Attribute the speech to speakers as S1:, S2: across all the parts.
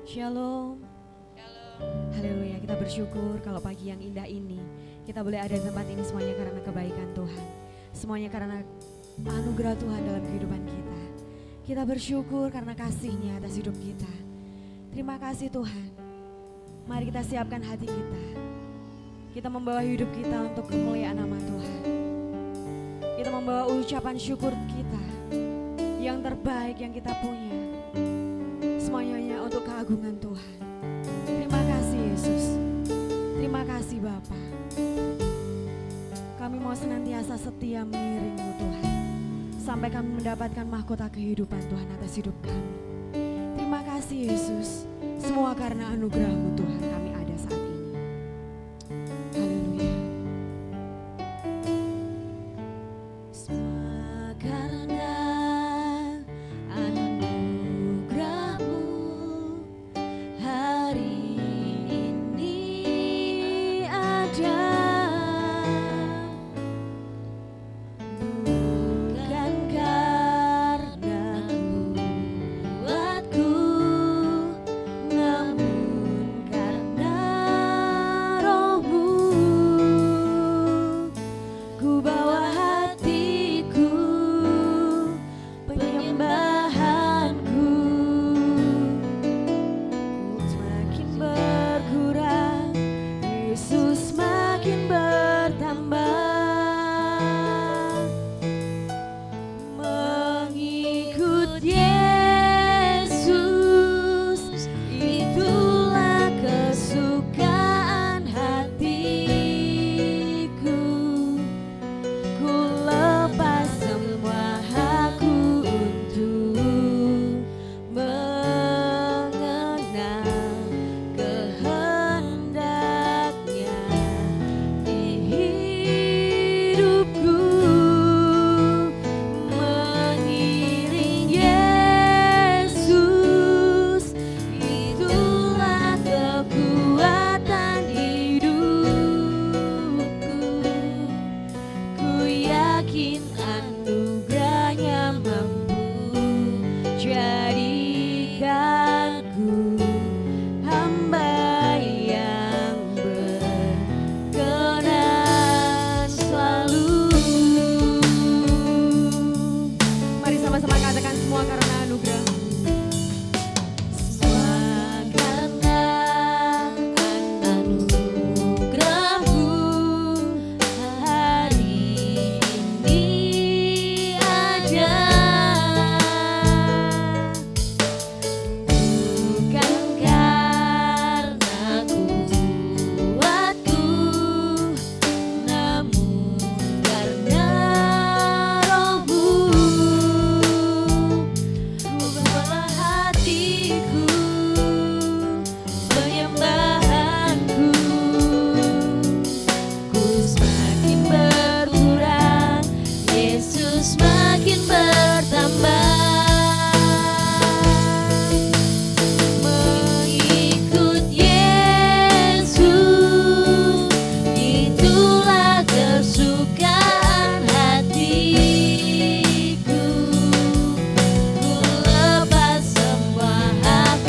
S1: Shalom. Haleluya, kita bersyukur kalau pagi yang indah ini kita boleh ada di tempat ini semuanya karena kebaikan Tuhan. Semuanya karena anugerah Tuhan dalam kehidupan kita. Kita bersyukur karena kasih-Nya atas hidup kita. Terima kasih Tuhan. Mari kita siapkan hati kita. Kita membawa hidup kita untuk kemuliaan nama Tuhan. Kita membawa ucapan syukur kita yang terbaik yang kita punya. Semuanya untuk keagungan Tuhan. Terima kasih Yesus. Terima kasih Bapa. Kami mau senantiasa setia mengiring-Mu Tuhan, sampai kami mendapatkan mahkota kehidupan Tuhan atas hidup kami. Terima kasih Yesus. Semua karena anugerah-Mu Tuhan kami ada saat ini. Haleluya. Semua karena anugerah-Mu hari ini ada. Bukan karena kuatku, namun karena Roh-Mu. Ku bawa hatiku, penyembahanku, semakin berkurang, Yesus makin bertambah. Mengikut Yesus, itulah kesukaan hatiku. Ku lepas semua hakku untuk mengenal kehendaknya di hidupku. Mengiring Yesus, itulah kekuatan hidupku. Ku yakin anugerah-Nya mampu jadikanku hamba yang berkenan selalu. Mari sama-sama katakan semua karena anugerah. Semua karena anugerah-Mu hari ini ada. Bukan karena kuatku, namun karena Roh-Mu. Ku bawa hatiku, penyembahanku, ku semakin berkurang, Yesus makin bertambah. Mengikut Yesus, itulah kesukaan hatiku. Ku lepas semua hakku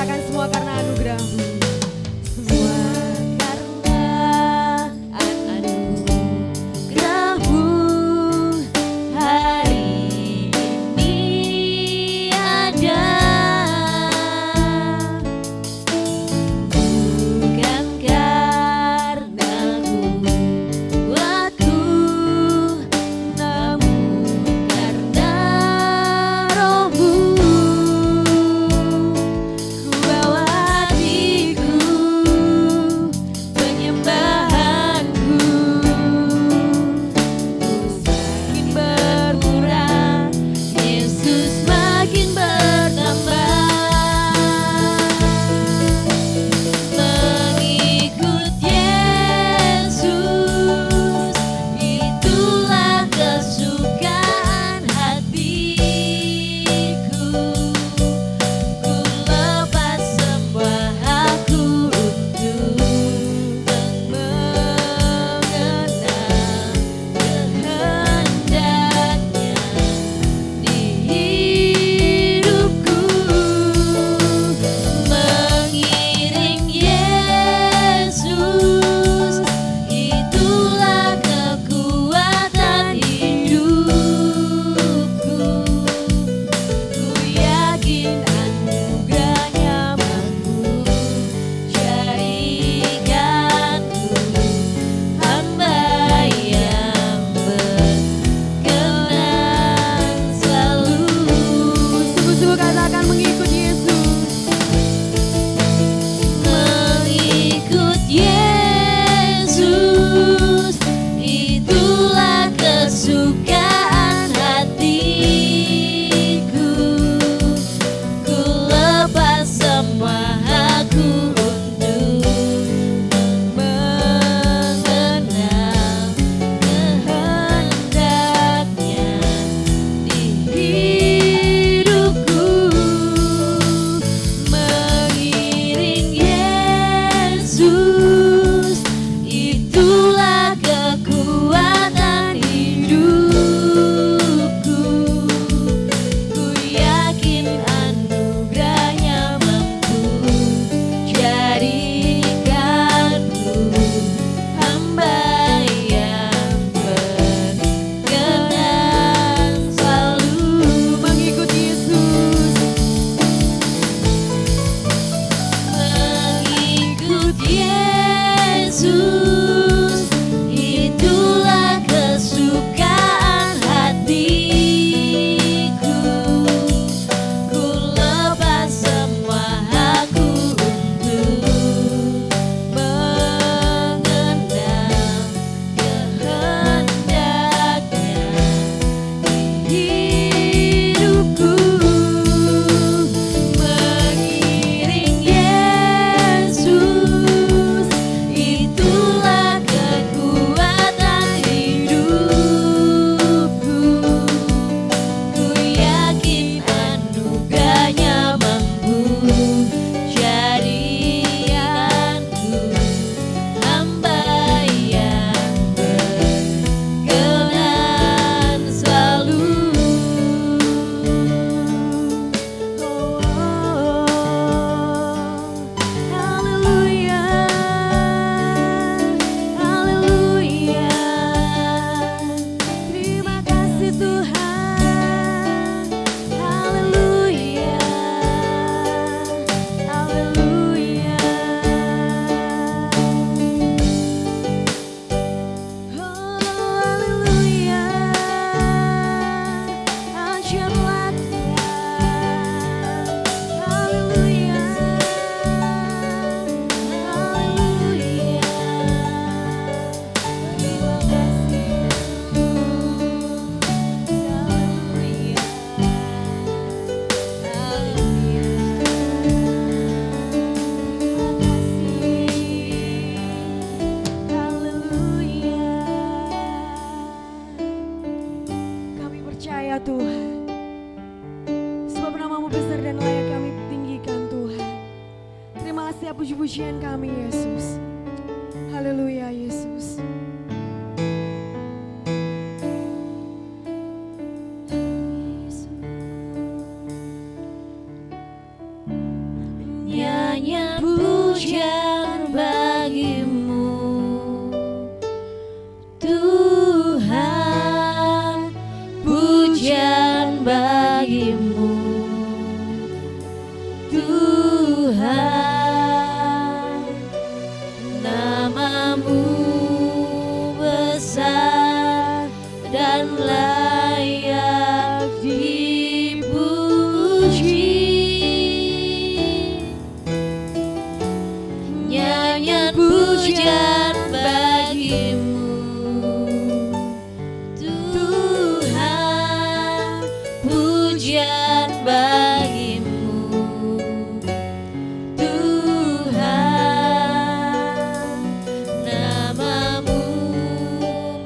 S1: katakan semua karena anugerah-Mu. puji-pujian kami Yesus. Haleluya Yesus.
S2: Nyanyian pujian bagimu Tuhan, pujian bagimu Tuhan, namamu besar dan layak dipuji. Nyanyian pujian bagimu Tuhan, pujian bagimu Tuhan, namamu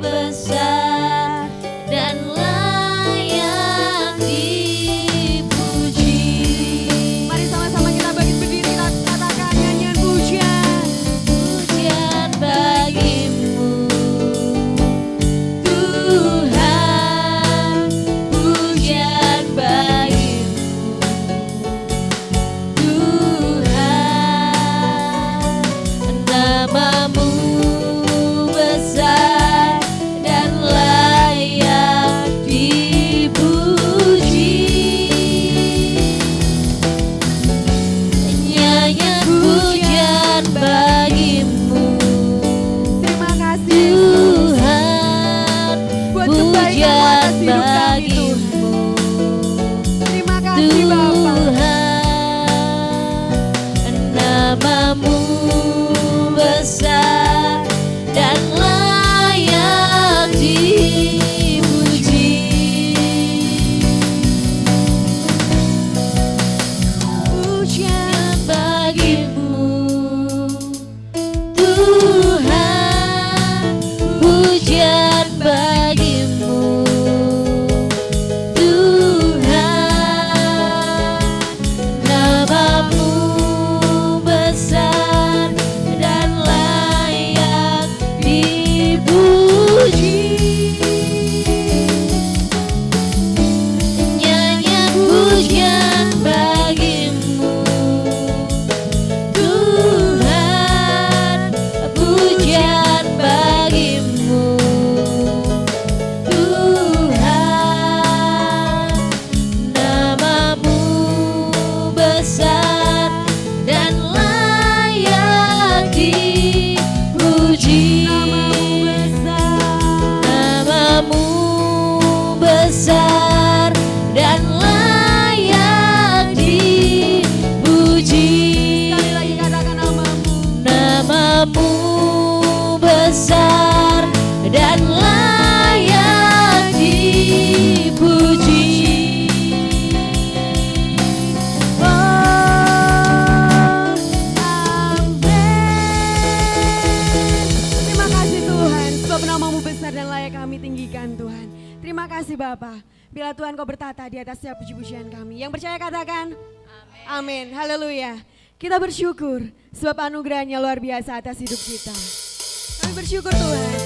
S2: besar dan layak dipuji.
S1: Mari sama-sama kita bangkit berdiri, kita katakan nyanyian pujian.
S2: Pujian bagimu Tuhan, pujian bagimu Tuhan, namamu besar dan layak dipuji. Nyanyian pujian bagimu
S1: Terima kasih
S2: Tuhan,
S1: buat kebaikan atas hidup kami Tuhan. Terima kasih Bapa.
S2: Tuhan, namamu besar dan layak dipuji. Pujian bagimu Tuhan, pujian bagimu Tuhan, namamu besar dan layak dipuji. Nyanyian pujian bagimu Tuhan, pujian bagimu Tuhan, namamu besar dan layak dipuji. Namamu besar dan layak dipuji.
S1: Sekali lagi katakan namamu.
S2: Namamu besar dan layak dipuji. Oh, amin.
S1: Terima kasih Tuhan, sebab namamu besar dan layak kami tinggikan Tuhan. Terima kasih Bapa. Bila Tuhan kau bertata di atas setiap puji-pujian kami. Yang percaya katakan amin. Haleluya. Kita bersyukur sebab anugerahnya luar biasa atas hidup kita. Kami bersyukur Tuhan.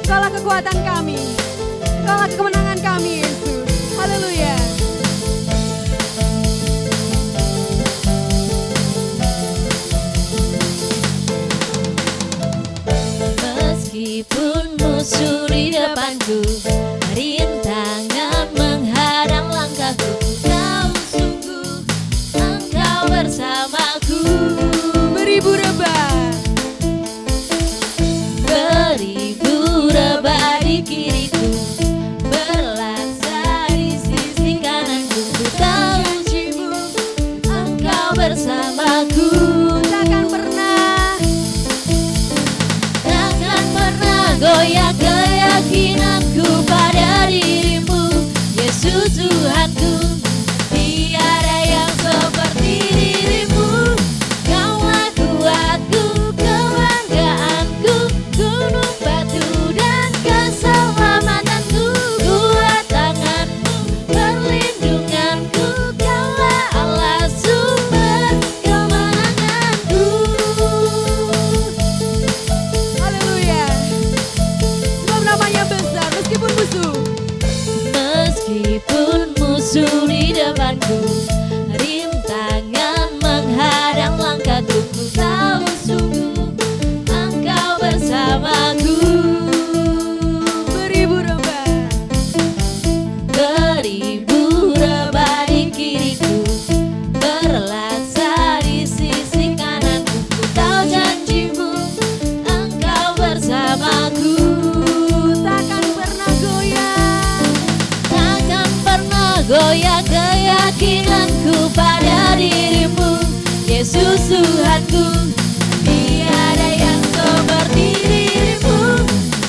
S1: Engkaulah kekuatan kami. Engkaulah kemenangan kami Yesus. Haleluya.
S2: Meskipun musuh di depanku, rintangan menghadang langkahku, tahu sungguh Engkau bersamaku.
S1: Beribu rebah.
S2: Beribu rebah di kiriku, berlaksa di sisi kananku, ku tahu sungguh Engkau bersamaku. Takkan pernah goyah keyakinanku pada dirimu, Yesus Tuhanku. Tiada yang seperti dirimu, Kaulah kuatku, kebanggaanku, gunung batu dan keselamatanku. Kuat tanganmu, perlindunganku, Kaulah Allah sumber kemenanganku.
S1: Haleluya. Sebab namanya besar meskipun musuh.
S2: Meskipun musuh di tahu sungguh Engkau bersamaku.
S1: Beribu rebah,
S2: Beribu rebah di kiriku, berlaksa di sisi kananku. Ku tahu janjimu, Engkau bersamaku.
S1: takkan pernah goyah.
S2: Takkan pernah goyah keyakinanku pada dirimu, Yesus Tuhanku. Tiada yang seperti dirimu.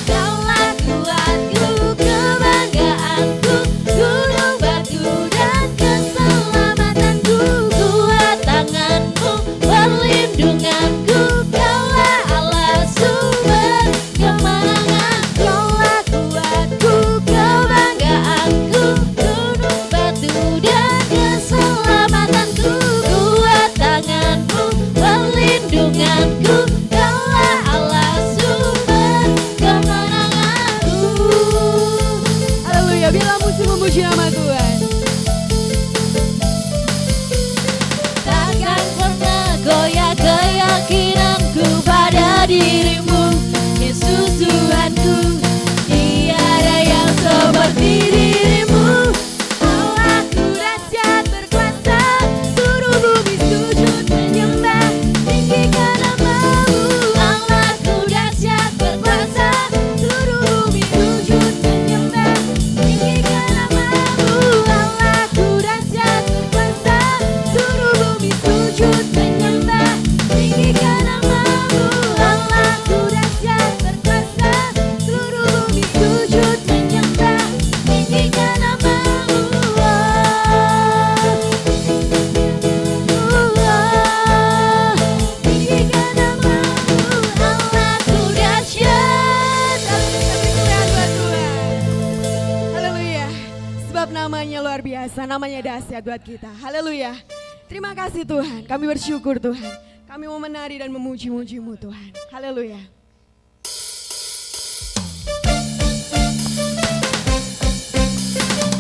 S2: Kaulah kuatku, kebanggaanku, gunung batu dan keselamatanku. Kuat tanganmu, perlindunganku. Kaulah Allah sumber kemenangan. Kaulah kuatku, kebanggaanku, gunung batu dan keselamatanku. Kuat tanganmu, perlindunganku. Kaulah Allah sumber kemenanganku.
S1: Haleluya, biarlah musuh memuji nama Tuhan.
S2: Takkan pernah goyah keyakinanku pada dirimu, Yesus Tuhanku. Tiada yang seperti dirimu.
S1: Allahku dahsyat berkuasa, seluruh bumi sujud menyembah, tinggikan namamu.
S2: Allahku dahsyat berkuasa,
S1: Seluruh bumi sujud menyembah, tinggikan namamu. Allahku dahsyat berkuasa, seluruh bumi sujud menyembah, tinggikan namamu. Allahku dahsyat berkuasa, seluruh bumi sujud menyembah, tinggikan namamu. Tinggikan namamu.
S2: Allahku dahsyat.
S1: Haleluya. Sebab namanya luar biasa, namanya dahsyat buat kita. Haleluya. Terima kasih Tuhan, kami bersyukur Tuhan. Kami mau menari dan memuji-muji-Mu Tuhan. Haleluya.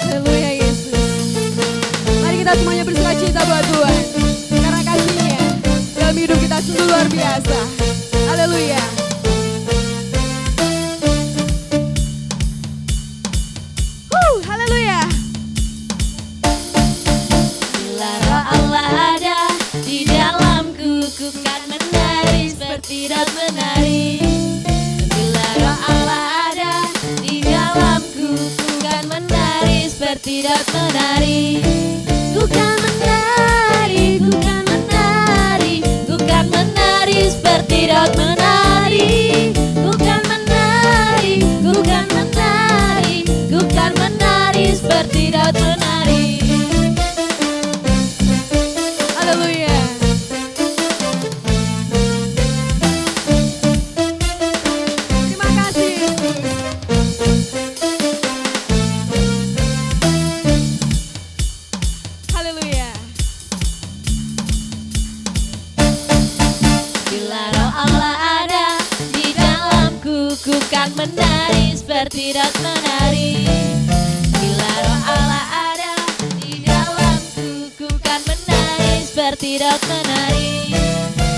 S1: Haleluya Yesus. Mari kita semuanya bersukacita buat Tuhan. Karena kasih-Nya dalam hidup kita sungguh luar biasa. Haleluya. Haleluya.
S2: Bila roh Allah ada di dalamku, ku kan menari seperti Daud menari. Bila roh Allah ada di dalamku, ku kan menari seperti Daud menari. Ku kan menari, ku kan menari, ku kan menari seperti Daud menari. Ku kan menari, ku kan menari, ku kan menari seperti Daud menari.
S1: Haleluya. Terima kasih Yesus. Haleluya.
S2: Bila roh Allah ada di dalamku, ku kan menari seperti Daud menari. Bila roh Allah ada di dalamku, ku kan menari seperti Daud menari.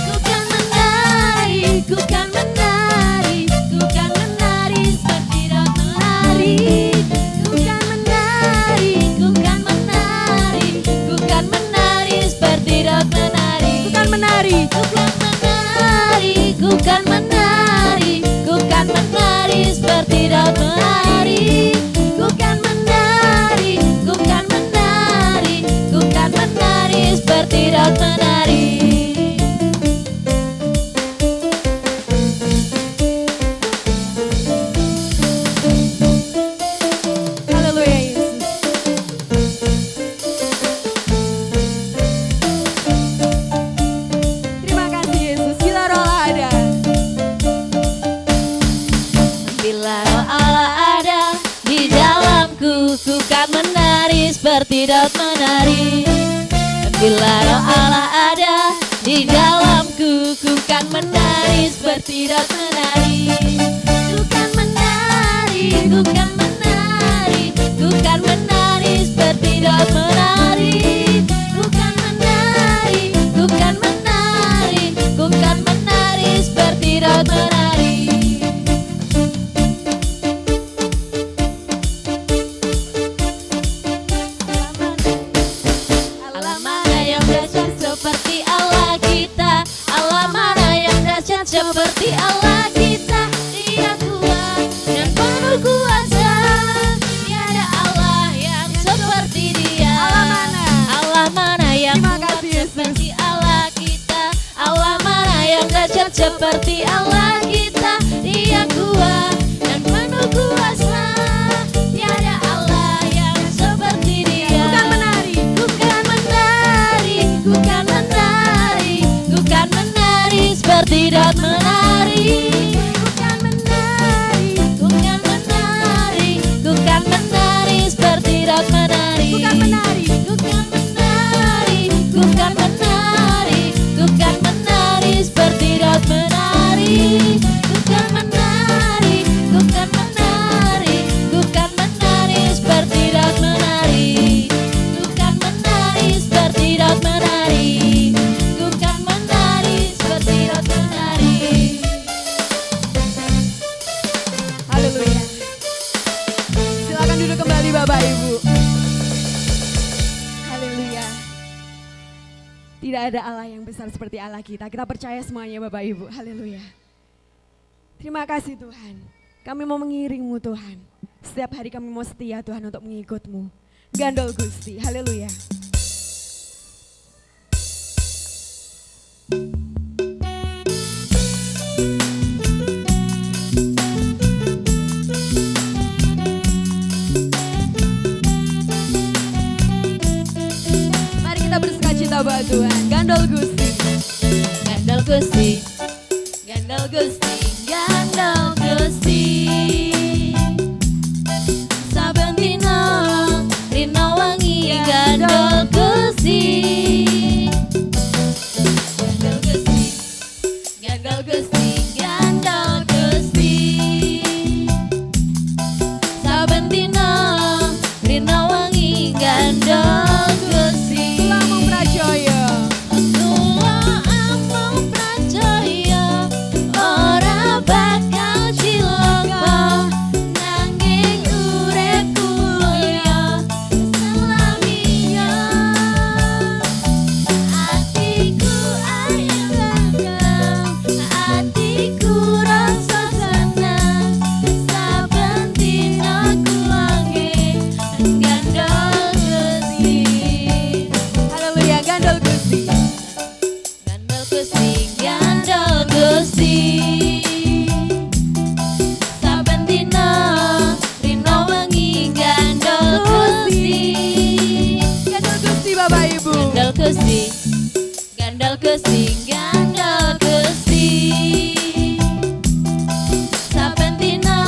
S2: Ku kan menari, ku kan menari, ku kan menari seperti Daud menari. Ku kan menari, ku kan menari, ku kan menari seperti Daud menari.
S1: Ku kan menari.
S2: Ku kan menari, ku kan menari, ku kan menari seperti Daud menari. Ku kan menari, ku kan menari, ku kan menari seperti Daud menari.
S1: Haleluya Yesus. Terima kasih Yesus. Bila roh Allah ada.
S2: Bila roh Allah ada di dalamku, ku kan menari seperti Daud menari. Bila roh Allah ada di dalamku, ku kan menari seperti Daud menari. Ku kan menari, ku kan menari, ku kan menari seperti Daud menari. Ku kan menari, ku kan menari, ku seperti Allah kita. Dia kuat dan penuh kuasa. Tiada Allah yang seperti Dia. Allah mana yang kuat seperti Allah kita. Allah mana yang dahsyat seperti Allah kita. Dia kuat dan penuh kuasa. Tiada Allah yang seperti Dia.
S1: Bukan menari,
S2: Bukan menari, bukan menari, bukan menari seperti Daud menari. Bukan menari, bukan menari, bukan menari seperti Daud menari.
S1: bukan menari.
S2: Bukan menari, bukan menari, bukan menari seperti Daud menari. Bukan menari, bukan menari, bukan menari seperti Daud menari. Bukan menari seperti Daud menari. Bukan menari seperti Daud menari.
S1: Haleluya. Silakan duduk kembali Bapak Ibu. Haleluya. Tidak ada Allah yang besar seperti Allah kita. Kita percaya semuanya Bapak Ibu. Haleluya. Terima kasih Tuhan. Kami mau mengiringmu Tuhan. Setiap hari kami mau setia Tuhan untuk mengikutmu. Gandol Gusti. Haleluya. Mari kita bersukacita buat Tuhan. Gandol Gusti.
S2: Gandol Gusti, Gandol Gusti, Gandol Gusti. Saben dina rino wangi Gandol Gusti. Gandol Gusti, Gandol Gusti, Gandol Gusti. Saben dina rino wangi Gandol Gusti.
S1: Lamun Prajoyo.
S2: Kula amung pracaya ora bakal cilaka nanging uripku mulya selaminya. Atiku ayem tenang, atiku rasa senang, saben dina kulange Gandol Gusti.
S1: Haleluya. Gandol Gusti.
S2: Gandol Gusti, Gandol Gusti. Saben dina rino wengi Gandol Gusti.
S1: Gandol Gusti Bapak Ibu.
S2: Gandol Gusti, Gandol Gusti, Gandol Gusti. Saben dina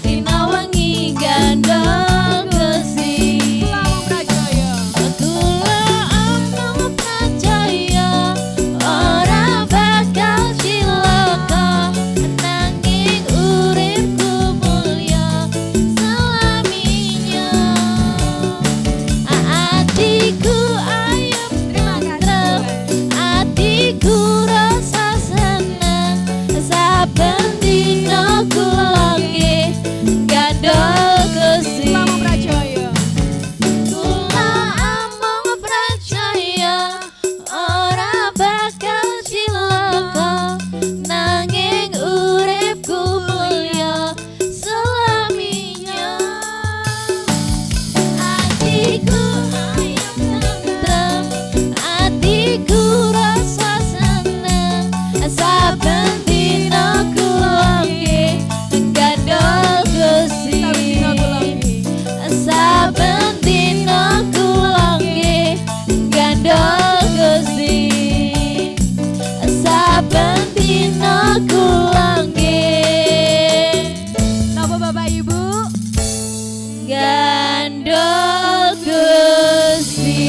S2: rino wengi Gandol Gusti.
S1: Lamun Prajoyo.
S2: Kula amung pracaya ora bakal cilaka nanging uripku mulya selaminya. Atiku ayem tentrem, atiku rasa senang, saben dina kulange Gandol Gusti.
S1: Lamun Prajoyo.
S2: Kula amung pracaya ora bakal cilaka nanging uripku mulya selaminya. Atiku ayem tentrem, atiku rasa senang, saben dina kulange Gandol Gusti.
S1: Saben dina kulangi.
S2: Saben dina kulange Gandol Gusti. Saben dina kulange
S1: Napa Bapak Ibu?
S2: Gandol Gusti.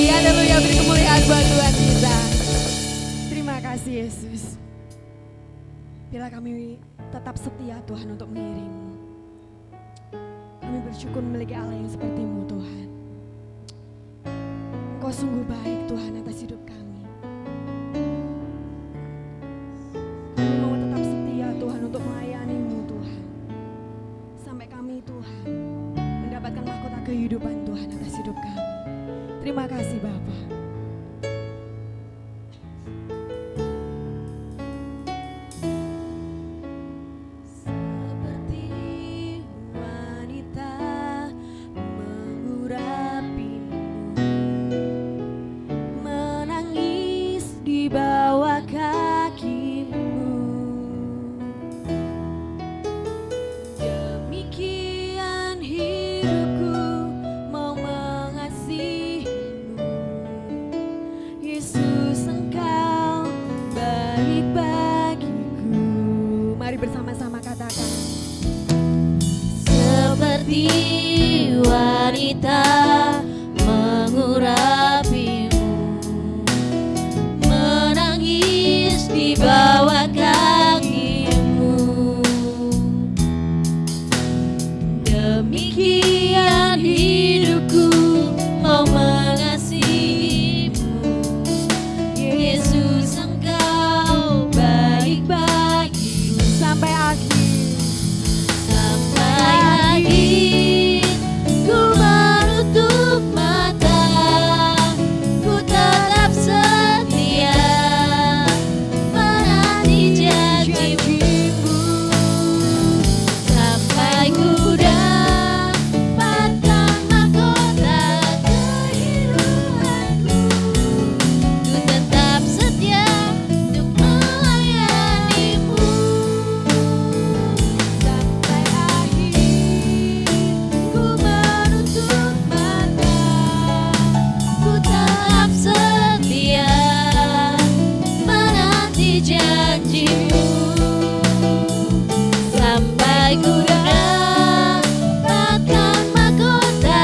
S1: Haleluya, beri kemuliaan buat Tuhan kita. Terima kasih Yesus. Bila kami tetap setia Tuhan untuk mengiringmu. Kami bersyukur memiliki Allah yang seperti-Mu Tuhan. Engkau sungguh baik Tuhan atas hidup kami. Kami mau tetap setia Tuhan untuk melayani-Mu Tuhan. Sampai kami Tuhan mendapatkan mahkota kehidupan Tuhan atas hidup kami. Terima kasih Bapa. baik bagiku. Mari bersama-sama katakan.
S2: Seperti wanita mengurapimu, menangis di bawah kakimu. Demikian hidupku mau mengasihimu, Yesus engkau baik bagiku.
S1: Sampai akhir.
S2: Sampai akhir ku menutup mata, ku tetap setia menanti janjimu. Sampai ku dapatkan mahkota kehidupanku, ku tetap setia untuk melayanimu.
S1: Sampai akhir
S2: Ku menutup mata, ku tetap setia menanti janjimu. Sampai ku dapatkan mahkota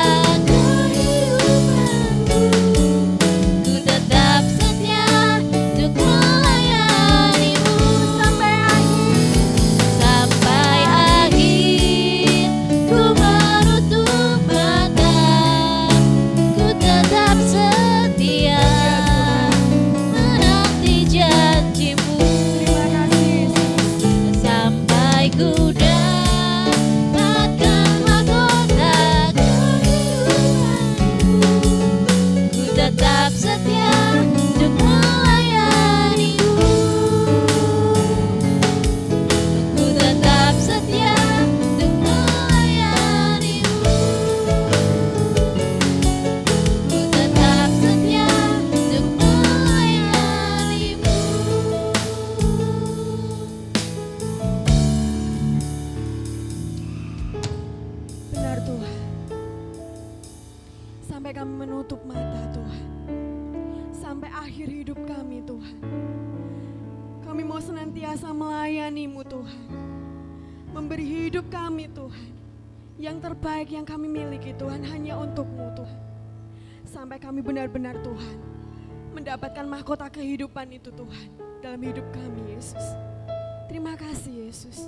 S2: kehidupanku, ku tetap setia untuk melayanimu. Sampai akhir ku menutup mata, ku tetap setia menanti janjimu.
S1: terima kasih Yesus.
S2: Sampai ku dapatkan mahkota kehidupanku, ku tetap setia untuk melayanimu. Ku tetap setia untuk melayanimu. Ku tetap setia untuk melayanimu.
S1: Benar Tuhan. Sampai kami menutup mata Tuhan. Sampai akhir hidup kami Tuhan. Kami mau senantiasa melayani-Mu Tuhan. Memberi hidup kami Tuhan. Yang terbaik yang kami miliki Tuhan hanya untuk-Mu Tuhan. Sampai kami benar-benar Tuhan mendapatkan mahkota kehidupan itu Tuhan dalam hidup kami Yesus. Terima kasih Yesus.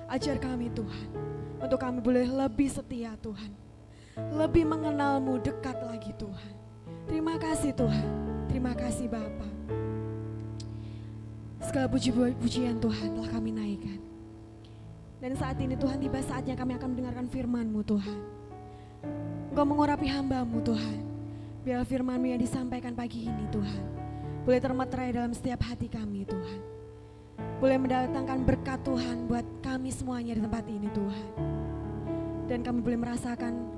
S1: Ajar kami Tuhan untuk kami boleh lebih setia Tuhan. Lebih mengenal-Mu dekat lagi Tuhan. Terima kasih Tuhan. Terima kasih Bapa. Segala puji-pujian Tuhan telah kami naikkan. Dan saat ini Tuhan tiba saatnya kami akan mendengarkan firman-Mu Tuhan. Engkau mengurapi hamba-Mu Tuhan. Biar firman-Mu yang disampaikan pagi ini Tuhan boleh termeterai dalam setiap hati kami Tuhan. Boleh mendatangkan berkat Tuhan buat kami semuanya di tempat ini Tuhan. Dan kami boleh merasakan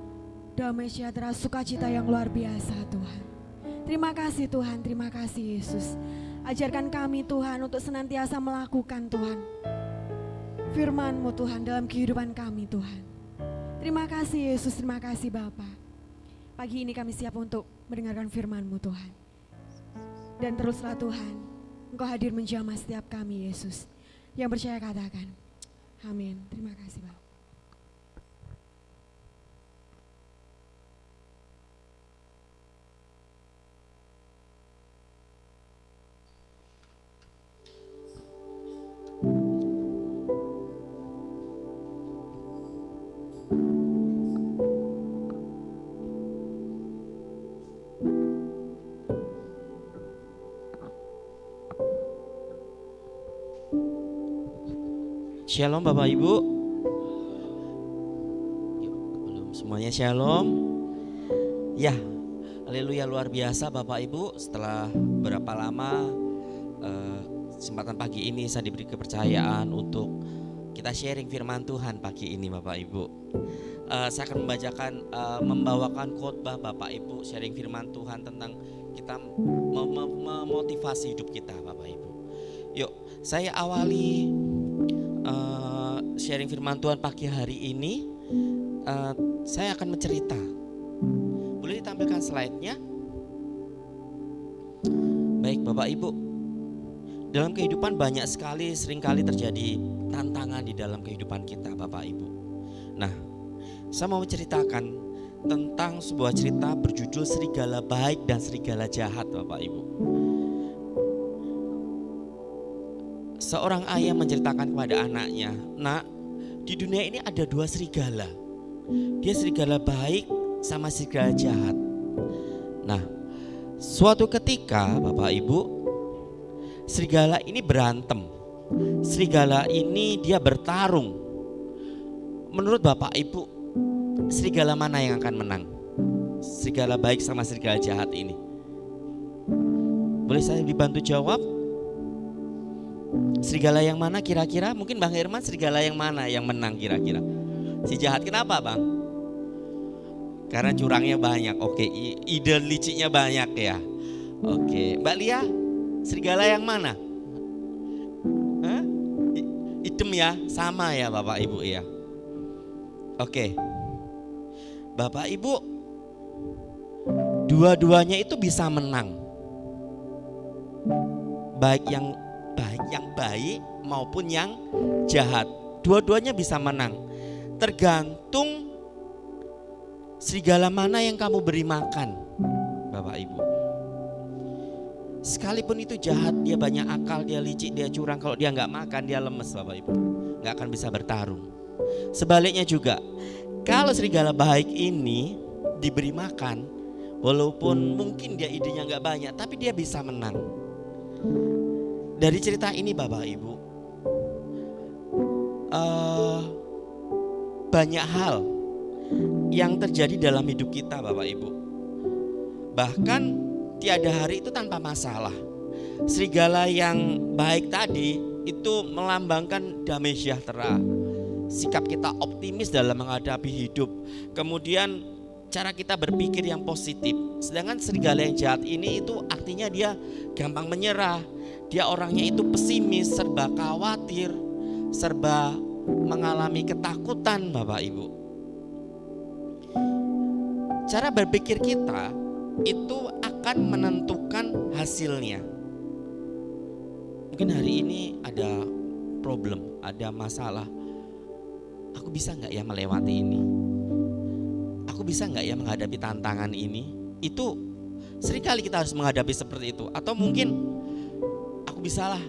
S1: damai sejahtera sukacita yang luar biasa Tuhan. Terima kasih Tuhan, terima kasih Yesus. Ajarkan kami Tuhan untuk senantiasa melakukan Tuhan firman-Mu Tuhan dalam kehidupan kami Tuhan. Terima kasih Yesus, terima kasih Bapa. Pagi ini kami siap untuk mendengarkan firman-Mu Tuhan. Dan teruslah Tuhan, Engkau hadir menjamah setiap kami Yesus. Yang percaya katakan, amin. Terima kasih Bapa.
S3: Shalom Bapak Ibu. Yuk, belum semuanya shalom. Ya, haleluya, luar biasa Bapak Ibu. Setelah berapa lama kesempatan pagi ini saya diberi kepercayaan untuk kita sharing firman Tuhan pagi ini Bapak Ibu. Saya akan membawakan khotbah Bapak Ibu, sharing firman Tuhan tentang kita memotivasi hidup kita Bapak Ibu. Yuk, saya awali sharing firman Tuhan pagi hari ini. Saya akan mencerita. Boleh ditampilkan slide-nya? Baik Bapak Ibu, Dalam kehidupan banyak sekali, seringkali terjadi tantangan di dalam kehidupan kita Bapak Ibu. Nah, saya mau menceritakan tentang sebuah cerita berjudul Serigala Baik dan Serigala Jahat Bapak Ibu. Seorang ayah menceritakan kepada anaknya, "Nak, di dunia ini ada 2 serigala. Dia serigala baik sama serigala jahat." Nah, suatu ketika Bapak Ibu, serigala ini berantem. Serigala ini dia bertarung. Menurut Bapak Ibu, serigala mana yang akan menang? Serigala baik sama serigala jahat ini. Boleh saya dibantu jawab? Serigala yang mana kira-kira? Mungkin Bang Herman, serigala yang mana yang menang kira-kira? Si jahat. Kenapa Bang? Karena curangnya banyak. Oke, ide liciknya banyak ya. Oke, Mbak Lia, serigala yang mana? Hah? Hitam ya, sama ya Bapak Ibu ya. Oke, Bapak Ibu, dua-duanya itu bisa menang. Baik yang baik maupun yang jahat, dua-duanya bisa menang. Tergantung serigala mana yang kamu beri makan, Bapak Ibu. Sekalipun itu jahat, dia banyak akal, dia licik, dia curang, kalau dia nggak makan dia lemes Bapak Ibu, nggak akan bisa bertarung. Sebaliknya juga, kalau serigala baik ini diberi makan, walaupun mungkin dia idenya nggak banyak, tapi dia bisa menang. Dari cerita ini Bapak Ibu, banyak hal yang terjadi dalam hidup kita Bapak Ibu. Bahkan tiada hari itu tanpa masalah. Serigala yang baik tadi itu melambangkan damai sejahtera, sikap kita optimis dalam menghadapi hidup, kemudian cara kita berpikir yang positif. Sedangkan serigala yang jahat ini itu artinya dia gampang menyerah, dia orangnya itu pesimis, serba khawatir, serba mengalami ketakutan Bapak Ibu. Cara berpikir kita itu akan menentukan hasilnya. Mungkin hari ini ada problem, ada masalah. Aku bisa gak ya melewati ini? Aku bisa gak ya menghadapi tantangan ini? Itu seringkali kita harus menghadapi seperti itu. Atau mungkin aku bisalah,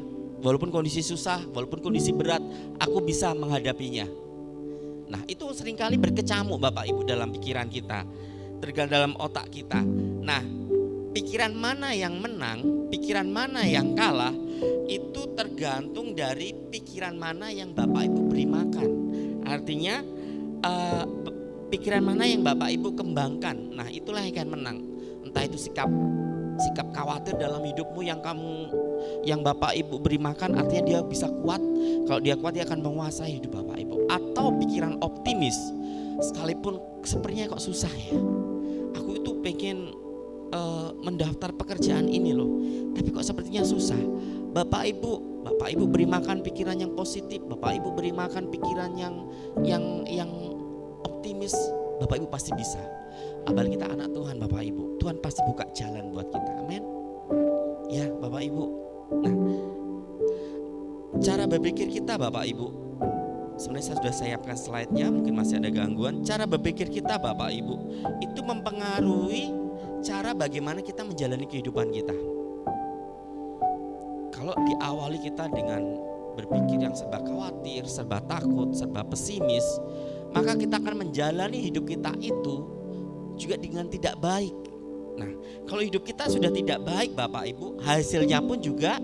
S3: walaupun kondisi susah, walaupun kondisi berat, aku bisa menghadapinya. Nah, itu seringkali berkecamuk Bapak Ibu dalam pikiran kita, dalam otak kita. Nah, pikiran mana yang menang, pikiran mana yang kalah, itu tergantung dari pikiran mana yang Bapak Ibu beri makan. Artinya pikiran mana yang Bapak Ibu kembangkan, nah itulah yang akan menang. Entah itu sikap khawatir dalam hidupmu yang Bapak Ibu beri makan, artinya dia bisa kuat. Kalau dia kuat, dia akan menguasai hidup Bapak Ibu. Atau pikiran optimis, sekalipun sepertinya kok susah ya, aku itu pengen mendaftar pekerjaan ini loh, tapi kok sepertinya susah. Bapak Ibu beri makan pikiran yang positif, Bapak Ibu beri makan pikiran yang optimis, Bapak Ibu pasti bisa. Apalagi kita anak Tuhan Bapak Ibu, Tuhan pasti buka jalan buat kita. Amin. Ya Bapak Ibu. Nah, cara berpikir kita Bapak Ibu, sebenarnya saya sudah siapkan slide-nya, mungkin masih ada gangguan. Cara berpikir kita Bapak Ibu itu mempengaruhi cara bagaimana kita menjalani kehidupan kita. Kalau diawali kita dengan berpikir yang serba khawatir, serba takut, serba pesimis, maka kita akan menjalani hidup kita itu juga dengan tidak baik. Nah, kalau hidup kita sudah tidak baik Bapak Ibu, hasilnya pun juga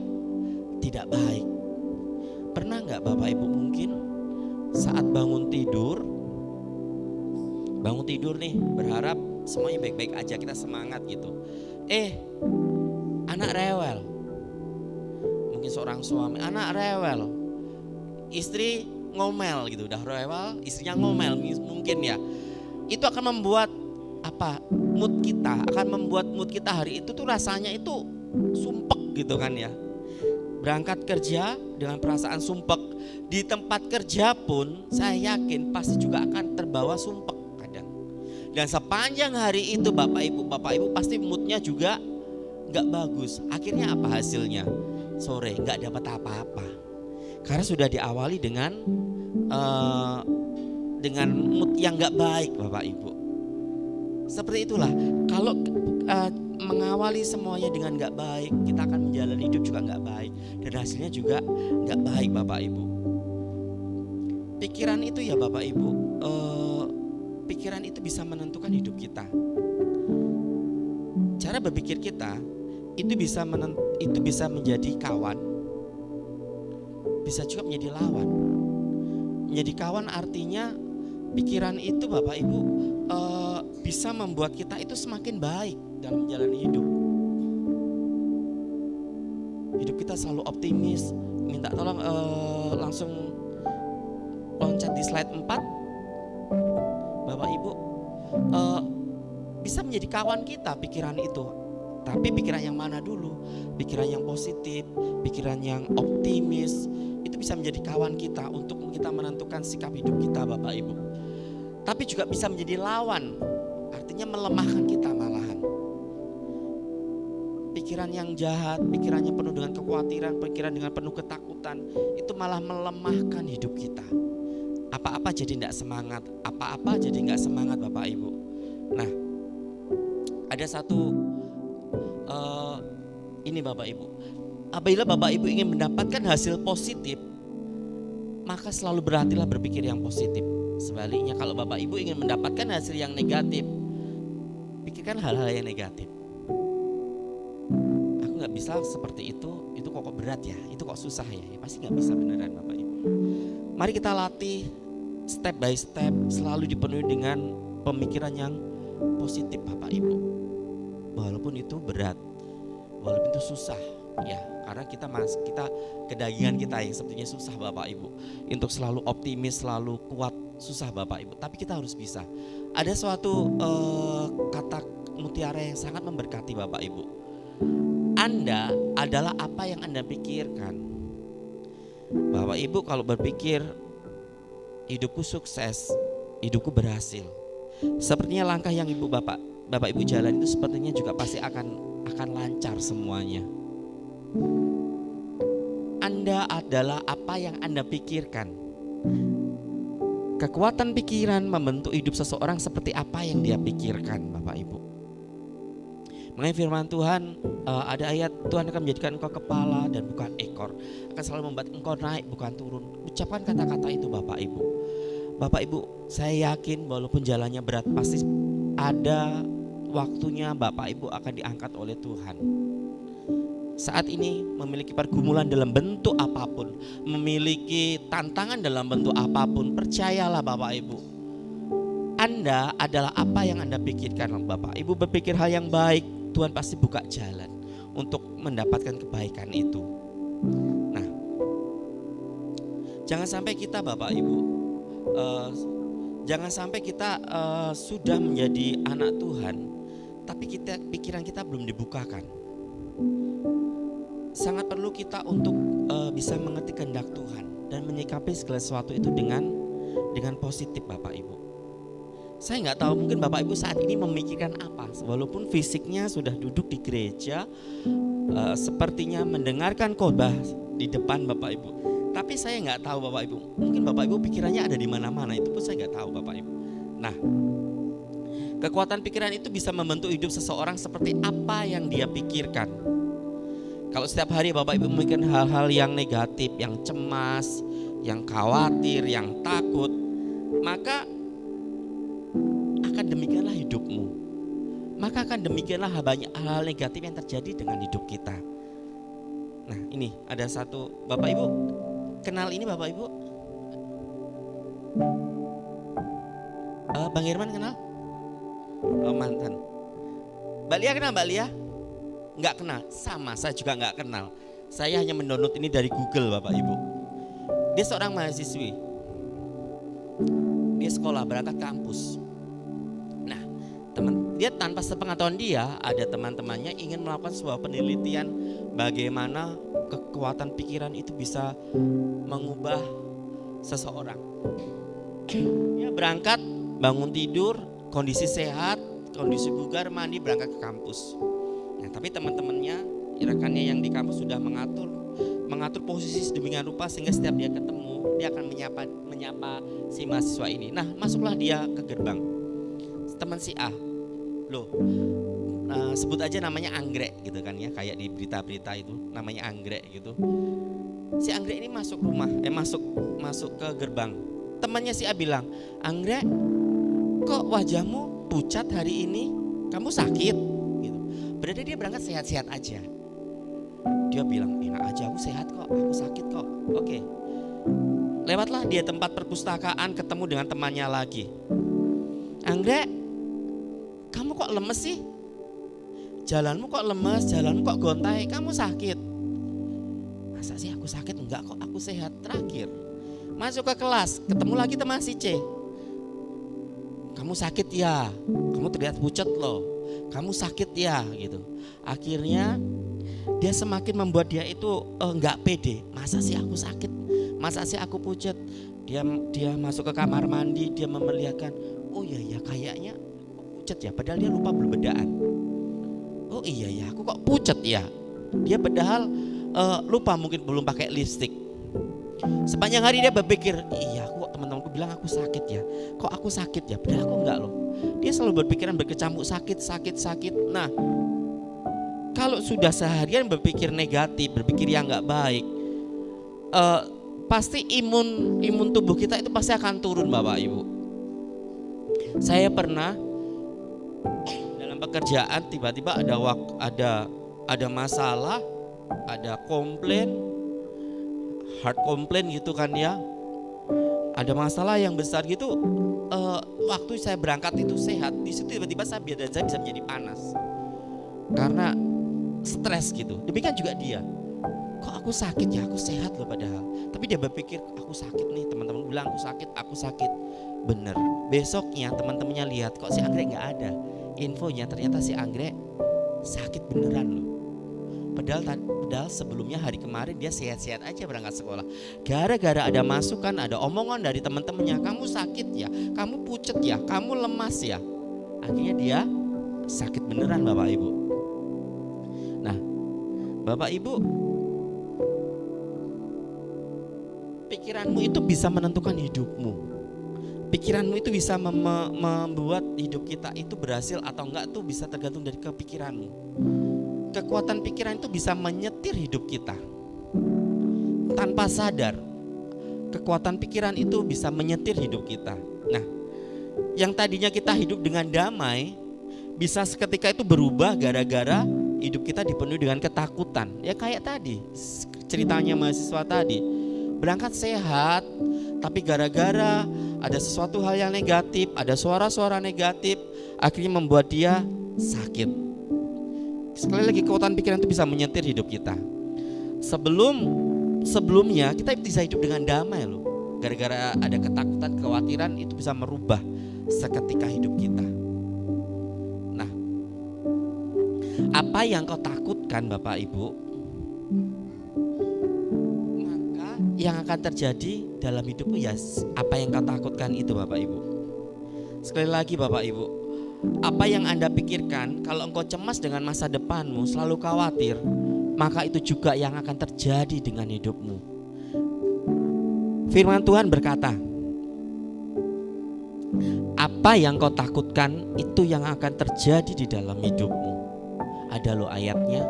S3: tidak baik. Pernah nggak Bapak Ibu mungkin saat bangun tidur nih, berharap semuanya baik-baik aja, kita semangat gitu. Anak rewel. Mungkin seorang suami, anak rewel, istri ngomel gitu, udah rewel, istrinya ngomel mungkin ya. Itu akan membuat mood kita hari itu tuh rasanya itu sumpek gitu kan ya. Berangkat kerja dengan perasaan sumpek, di tempat kerja pun saya yakin pasti juga akan terbawa sumpek kadang. Dan sepanjang hari itu Bapak Ibu pasti moodnya juga gak bagus. Akhirnya apa hasilnya? sore nggak dapat apa-apa. Karena sudah diawali dengan mood yang nggak baik, Bapak Ibu. Seperti itulah, kalau mengawali semuanya dengan nggak baik, kita akan menjalani hidup juga nggak baik, dan hasilnya juga nggak baik, Bapak Ibu. Pikiran itu ya Bapak Ibu, pikiran itu bisa menentukan hidup kita. Cara berpikir kita itu bisa menjadi kawan, bisa juga menjadi lawan. Menjadi kawan artinya pikiran itu Bapak Ibu bisa membuat kita itu semakin baik dalam menjalani hidup. Hidup kita selalu optimis. Minta tolong langsung loncat di slide 4 Bapak Ibu. Bisa menjadi kawan kita pikiran itu. Tapi pikiran yang mana dulu? Pikiran yang positif, pikiran yang optimis, itu bisa menjadi kawan kita untuk kita menentukan sikap hidup kita Bapak Ibu. Tapi juga bisa menjadi lawan, artinya melemahkan kita malahan. Pikiran yang jahat, pikiran yang penuh dengan kekhawatiran, pikiran dengan penuh ketakutan, itu malah melemahkan hidup kita. Apa-apa jadi tidak semangat, apa-apa jadi nggak semangat Bapak Ibu. Nah, ada satu ini Bapak Ibu, apabila Bapak Ibu ingin mendapatkan hasil positif, maka selalu berhatilah berpikir yang positif. Sebaliknya, kalau Bapak Ibu ingin mendapatkan hasil yang negatif, pikirkan hal-hal yang negatif. Aku gak bisa seperti itu kok berat ya, itu kok susah ya, pasti gak bisa beneran Bapak Ibu. Mari kita latih step by step, selalu dipenuhi dengan pemikiran yang positif Bapak Ibu. Walaupun itu berat, walaupun itu susah ya, karena kita kedagingan kita yang sepertinya susah Bapak Ibu. Untuk selalu optimis, selalu kuat, susah Bapak Ibu. Tapi kita harus bisa. Ada suatu kata mutiara yang sangat memberkati Bapak Ibu. Anda adalah apa yang Anda pikirkan. Bapak Ibu kalau berpikir hidupku sukses, hidupku berhasil, sepertinya langkah yang Bapak Ibu jalan itu sepertinya juga pasti akan lancar semuanya. Anda adalah apa yang Anda pikirkan. Kekuatan pikiran membentuk hidup seseorang seperti apa yang dia pikirkan Bapak Ibu. Mengenai firman Tuhan, ada ayat Tuhan akan menjadikan engkau kepala dan bukan ekor, akan selalu membuat engkau naik bukan turun. Ucapkan kata-kata itu Bapak Ibu. Bapak Ibu, saya yakin walaupun jalannya berat, pasti ada waktunya Bapak Ibu akan diangkat oleh Tuhan. Saat ini memiliki pergumulan dalam bentuk apapun, memiliki tantangan dalam bentuk apapun, percayalah Bapak Ibu, Anda adalah apa yang Anda pikirkan. Bapak Ibu berpikir hal yang baik, Tuhan pasti buka jalan untuk mendapatkan kebaikan itu. Nah, jangan sampai kita Bapak Ibu, jangan sampai kita sudah menjadi anak Tuhan, tapi pikiran kita belum dibukakan. Sangat perlu kita untuk bisa mengerti kehendak Tuhan dan menyikapi segala sesuatu itu dengan positif Bapak Ibu. Saya nggak tahu, mungkin Bapak Ibu saat ini memikirkan apa, walaupun fisiknya sudah duduk di gereja, sepertinya mendengarkan khotbah di depan Bapak Ibu. Tapi saya nggak tahu Bapak Ibu, mungkin Bapak Ibu pikirannya ada di mana-mana, itu pun saya nggak tahu Bapak Ibu. Nah, kekuatan pikiran itu bisa membentuk hidup seseorang seperti apa yang dia pikirkan. Kalau setiap hari Bapak Ibu memikirkan hal-hal yang negatif, yang cemas, yang khawatir, yang takut, maka akan demikianlah hidupmu. Maka akan demikianlah banyak hal negatif yang terjadi dengan hidup kita. Nah, ini ada satu, Bapak Ibu kenal ini Bapak Ibu? Bang Herman kenal? Oh, mantan. Mbak Lia kenal Mbak Lia? Enggak kenal, sama saya juga enggak kenal. Saya hanya mendownload ini dari Google Bapak Ibu. Dia seorang mahasiswi. Dia sekolah, berangkat kampus. Nah, dia tanpa sepengetahuan dia, ada teman-temannya ingin melakukan sebuah penelitian bagaimana kekuatan pikiran itu bisa mengubah seseorang. Dia berangkat, bangun tidur, kondisi sehat, kondisi bugar, mandi, berangkat ke kampus. Nah, tapi teman-temannya, rekannya yang di kampus sudah mengatur mengatur posisi sedemikian rupa sehingga setiap dia ketemu dia akan menyapa si mahasiswa ini. Nah, masuklah dia ke gerbang. Teman si A, loh, sebut aja namanya Anggrek gitu kan ya, kayak di berita-berita itu namanya Anggrek gitu. Si Anggrek ini masuk rumah, masuk ke gerbang. Temannya si A bilang, Anggrek, kok wajahmu pucat hari ini? Kamu sakit? Gitu. Berarti dia berangkat sehat-sehat aja. Dia bilang, enak aja, aku sehat kok, aku sakit kok. Oke. Lewatlah dia tempat perpustakaan, ketemu dengan temannya lagi. Anggrek, kamu kok lemes sih? Jalanmu kok lemes, jalanmu kok gontai, kamu sakit? Masa sih aku sakit? Enggak kok, aku sehat. Terakhir masuk ke kelas, ketemu lagi teman si C. Kamu sakit ya? Kamu terlihat pucat loh. Kamu sakit ya? Gitu. Akhirnya dia semakin membuat dia itu enggak pede. Masa sih aku sakit? Masa sih aku pucat? Dia masuk ke kamar mandi, dia memperlihatkan, oh iya ya kayaknya pucat ya. Padahal dia lupa berbedaan. Oh iya ya, aku kok pucat ya. Dia padahal lupa mungkin belum pakai lipstik. Sepanjang hari dia berpikir, iya aku kok teman-temanku bilang aku sakit ya. Kok aku sakit ya? Padahal aku enggak loh. Dia selalu berpikiran berkecamuk sakit. Nah, kalau sudah seharian berpikir negatif, berpikir yang enggak baik, pasti imun tubuh kita itu pasti akan turun, Bapak Ibu. Saya pernah dalam pekerjaan tiba-tiba ada masalah, ada komplain, hard komplain gitu kan ya. Ada masalah yang besar gitu. Waktu saya berangkat itu sehat, di situ tiba-tiba saya bisa menjadi panas karena stres gitu. Demikian juga dia. Kok aku sakit ya? Aku sehat loh padahal. Tapi dia berpikir aku sakit nih. Teman-teman bilang aku sakit. Bener. Besoknya teman-temannya lihat kok si Anggrek nggak ada. Infonya ternyata si Anggrek sakit beneran loh. Padahal sebelumnya hari kemarin dia sehat-sehat aja berangkat sekolah. Gara-gara ada masukan, ada omongan dari teman-temannya, kamu sakit ya, kamu pucet ya, kamu lemas ya. Akhirnya dia sakit beneran, Bapak Ibu. Nah, Bapak Ibu, pikiranmu itu bisa menentukan hidupmu. Pikiranmu itu bisa membuat hidup kita itu berhasil atau enggak tuh bisa tergantung dari kepikiranmu. Kekuatan pikiran itu bisa menyetir hidup kita. Tanpa sadar, kekuatan pikiran itu bisa menyetir hidup kita. Nah, yang tadinya kita hidup dengan damai, bisa seketika itu berubah gara-gara hidup kita dipenuhi dengan ketakutan. Ya kayak tadi, ceritanya mahasiswa tadi. Berangkat sehat, tapi gara-gara ada sesuatu hal yang negatif, ada suara-suara negatif, akhirnya membuat dia sakit. Sekali lagi kekuatan pikiran itu bisa menyetir hidup kita. Sebelumnya kita bisa hidup dengan damai loh. Gara-gara ada ketakutan, kekhawatiran itu bisa merubah seketika hidup kita. Nah, apa yang kau takutkan Bapak Ibu, maka yang akan terjadi dalam hidupmu ya apa yang kau takutkan itu Bapak Ibu. Sekali lagi Bapak Ibu, apa yang Anda pikirkan, kalau engkau cemas dengan masa depanmu, selalu khawatir, maka itu juga yang akan terjadi dengan hidupmu. Firman Tuhan berkata, apa yang kau takutkan itu yang akan terjadi di dalam hidupmu. Ada loh ayatnya.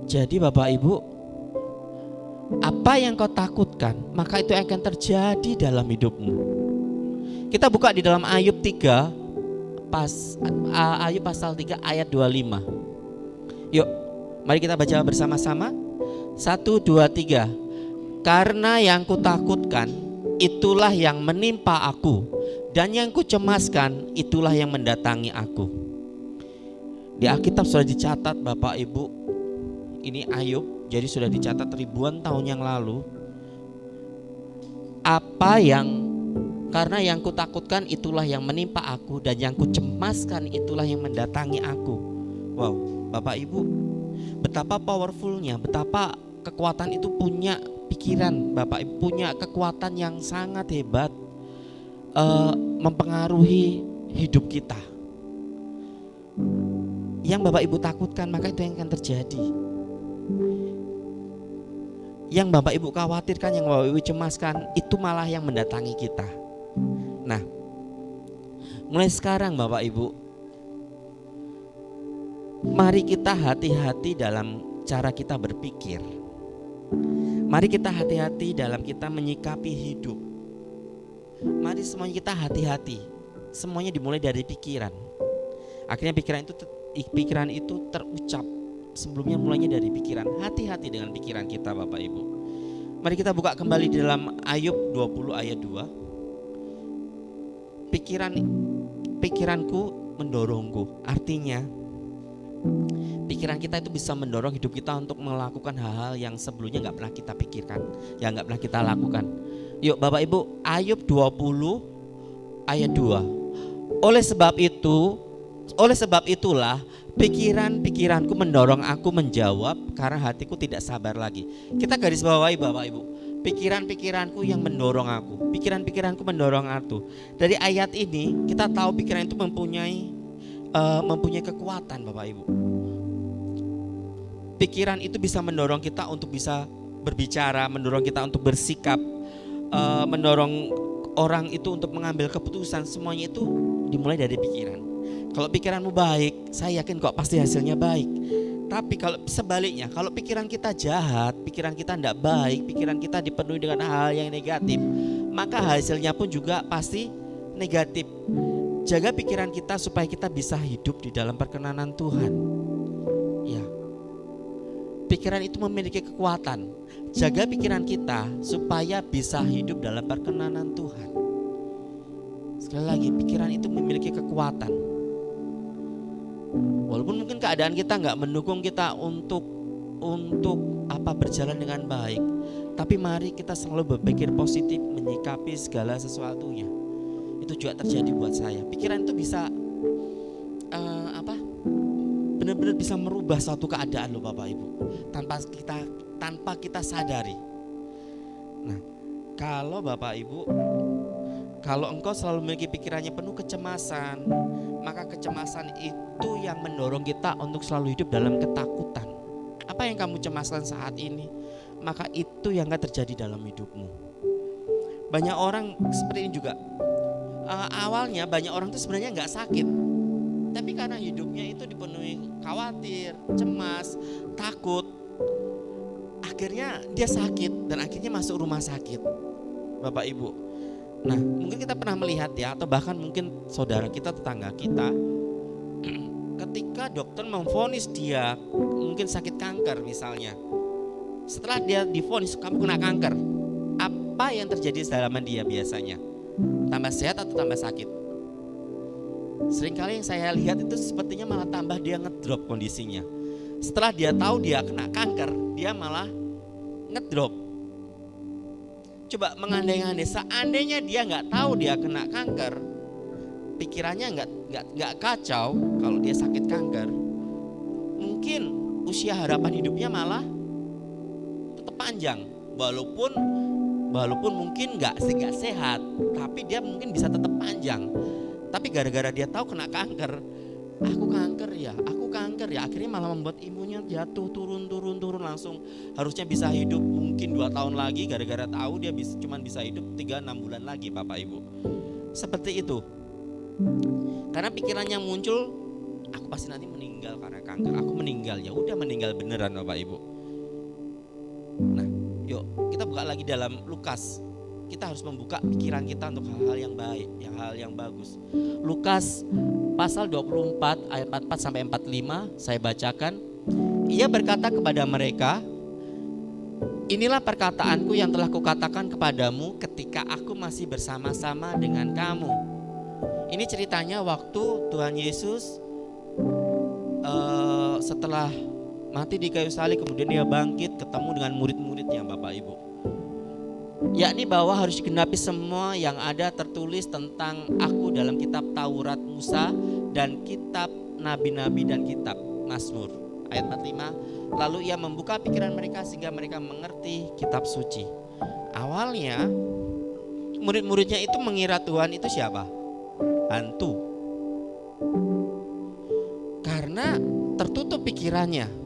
S3: Jadi Bapak Ibu, apa yang kau takutkan, maka itu akan terjadi dalam hidupmu. Kita buka di dalam Ayub 3 Ayub pasal 3 ayat 25. Yuk, mari kita baca bersama-sama. 1, 2, 3. Karena yang kutakutkan itulah yang menimpa aku, dan yang kucemaskan itulah yang mendatangi aku. Di Alkitab sudah dicatat Bapak Ibu, ini Ayub, jadi sudah dicatat ribuan tahun yang lalu. Karena yang kutakutkan itulah yang menimpa aku, dan yang kucemaskan itulah yang mendatangi aku. Wow, Bapak Ibu, betapa powerfulnya, betapa kekuatan itu punya pikiran. Bapak Ibu punya kekuatan yang sangat hebat, mempengaruhi hidup kita. Yang Bapak Ibu takutkan maka itu yang akan terjadi. Yang Bapak Ibu khawatirkan, yang Bapak Ibu cemaskan, itu malah yang mendatangi kita. Nah, mulai sekarang Bapak Ibu, mari kita hati-hati dalam cara kita berpikir. Mari kita hati-hati dalam kita menyikapi hidup. Mari semuanya kita hati-hati. Semuanya dimulai dari pikiran. Akhirnya pikiran itu terucap. Sebelumnya mulainya dari pikiran. Hati-hati dengan pikiran kita Bapak Ibu. Mari kita buka kembali di dalam Ayub 20 ayat 2. Pikiranku mendorongku. Artinya pikiran kita itu bisa mendorong hidup kita untuk melakukan hal-hal yang sebelumnya gak pernah kita pikirkan, yang gak pernah kita lakukan. Yuk Bapak Ibu, Ayub 20 ayat 2. Oleh sebab itulah pikiranku mendorong aku menjawab, karena hatiku tidak sabar lagi. Kita garis bawahi Bapak Ibu, pikiranku yang mendorong aku. Pikiranku mendorong aku. Dari ayat ini kita tahu pikiran itu mempunyai kekuatan Bapak Ibu. Pikiran itu bisa mendorong kita untuk bisa berbicara, mendorong kita untuk bersikap, mendorong orang itu untuk mengambil keputusan. Semuanya itu dimulai dari pikiran. Kalau pikiranmu baik, saya yakin kok pasti hasilnya baik. Tapi kalau sebaliknya, kalau pikiran kita jahat, pikiran kita tidak baik, pikiran kita dipenuhi dengan hal yang negatif, maka hasilnya pun juga pasti negatif. Jaga pikiran kita supaya kita bisa hidup di dalam perkenanan Tuhan. Ya. Pikiran itu memiliki kekuatan. Jaga pikiran kita supaya bisa hidup dalam perkenanan Tuhan. Sekali lagi, pikiran itu memiliki kekuatan. Walaupun mungkin keadaan kita nggak mendukung kita untuk berjalan dengan baik, tapi mari kita selalu berpikir positif, menyikapi segala sesuatunya. Itu juga terjadi buat saya. Pikiran itu bisa benar-benar bisa merubah suatu keadaan loh Bapak Ibu, tanpa kita sadari. Nah, kalau Bapak Ibu, kalau engkau selalu memiliki pikirannya penuh kecemasan, maka kecemasan itu yang mendorong kita untuk selalu hidup dalam ketakutan. Apa yang kamu cemaskan saat ini, maka itu yang akan terjadi dalam hidupmu. Banyak orang seperti ini juga. Awalnya banyak orang itu sebenarnya nggak sakit, tapi karena hidupnya itu dipenuhi khawatir, cemas, takut, akhirnya dia sakit dan akhirnya masuk rumah sakit, Bapak Ibu. Nah, mungkin kita pernah melihat ya, atau bahkan mungkin saudara kita, tetangga kita, ketika dokter memvonis dia mungkin sakit kanker misalnya, setelah dia divonis kamu kena kanker, apa yang terjadi dalam dia biasanya? Tambah sehat atau tambah sakit? Seringkali yang saya lihat itu sepertinya malah tambah dia ngedrop kondisinya. Setelah dia tahu dia kena kanker, dia malah ngedrop. Coba mengandai-andai, seandainya dia nggak tahu dia kena kanker, pikirannya nggak kacau kalau dia sakit kanker, mungkin usia harapan hidupnya malah tetap panjang, walaupun mungkin nggak sehat, tapi dia mungkin bisa tetap panjang. Tapi gara-gara dia tahu kena kanker, aku kanker ya, akhirnya malah membuat imunnya jatuh, turun langsung. Harusnya bisa hidup mungkin 2 tahun lagi, gara-gara tahu dia cuman bisa hidup 3-6 bulan lagi Bapak Ibu. Seperti itu. Karena pikirannya muncul, aku pasti nanti meninggal karena kanker, aku meninggal, ya udah meninggal beneran Bapak Ibu. Nah, yuk kita buka lagi dalam Lukas. Kita harus membuka pikiran kita untuk hal-hal yang baik, hal yang bagus. Lukas pasal 24 ayat 44 sampai 45 saya bacakan. Ia berkata kepada mereka, inilah perkataanku yang telah kukatakan kepadamu ketika aku masih bersama-sama dengan kamu. Ini ceritanya waktu Tuhan Yesus setelah mati di kayu salib, kemudian dia bangkit ketemu dengan murid-muridnya Bapak Ibu. Yakni bahwa harus digenapi semua yang ada tertulis tentang aku dalam kitab Taurat Musa dan kitab nabi-nabi dan kitab Mazmur. Ayat 45, lalu ia membuka pikiran mereka sehingga mereka mengerti kitab suci. Awalnya murid-muridnya itu mengira Tuhan itu siapa? Hantu. Karena tertutup pikirannya.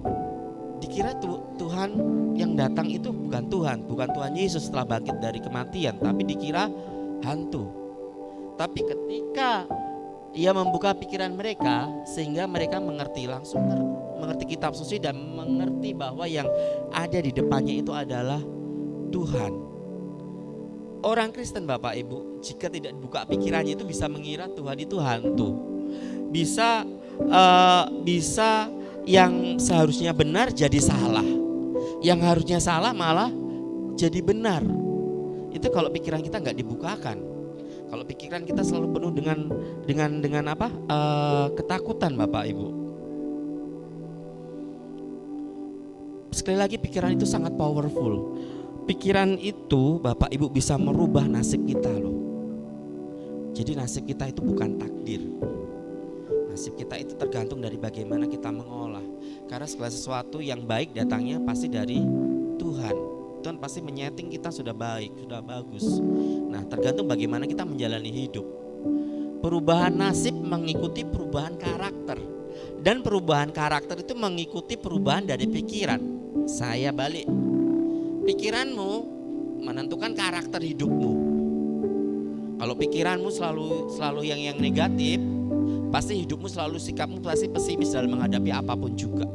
S3: dikira Tuhan yang datang itu bukan Tuhan Yesus setelah bangkit dari kematian, tapi dikira hantu. Tapi ketika Ia membuka pikiran mereka sehingga mereka mengerti, langsung mengerti kitab suci dan mengerti bahwa yang ada di depannya itu adalah Tuhan. Orang Kristen Bapak Ibu, jika tidak dibuka pikirannya itu bisa mengira Tuhan itu hantu. Bisa yang seharusnya benar jadi salah, yang harusnya salah malah jadi benar. Itu kalau pikiran kita nggak dibukakan. Kalau pikiran kita selalu penuh dengan apa? Ketakutan Bapak Ibu. Sekali lagi pikiran itu sangat powerful. Pikiran itu Bapak Ibu bisa merubah nasib kita loh. Jadi nasib kita itu bukan takdir. Nasib kita itu tergantung dari bagaimana kita mengolah. Karena segala sesuatu yang baik datangnya pasti dari Tuhan. Tuhan pasti menyeting kita sudah baik, sudah bagus. Nah, tergantung bagaimana kita menjalani hidup. Perubahan nasib mengikuti perubahan karakter. Dan perubahan karakter itu mengikuti perubahan dari pikiran. Saya balik. Pikiranmu menentukan karakter hidupmu. Kalau pikiranmu selalu yang negatif, pasti hidupmu selalu sikapmu pasti pesimis dalam menghadapi apapun juga.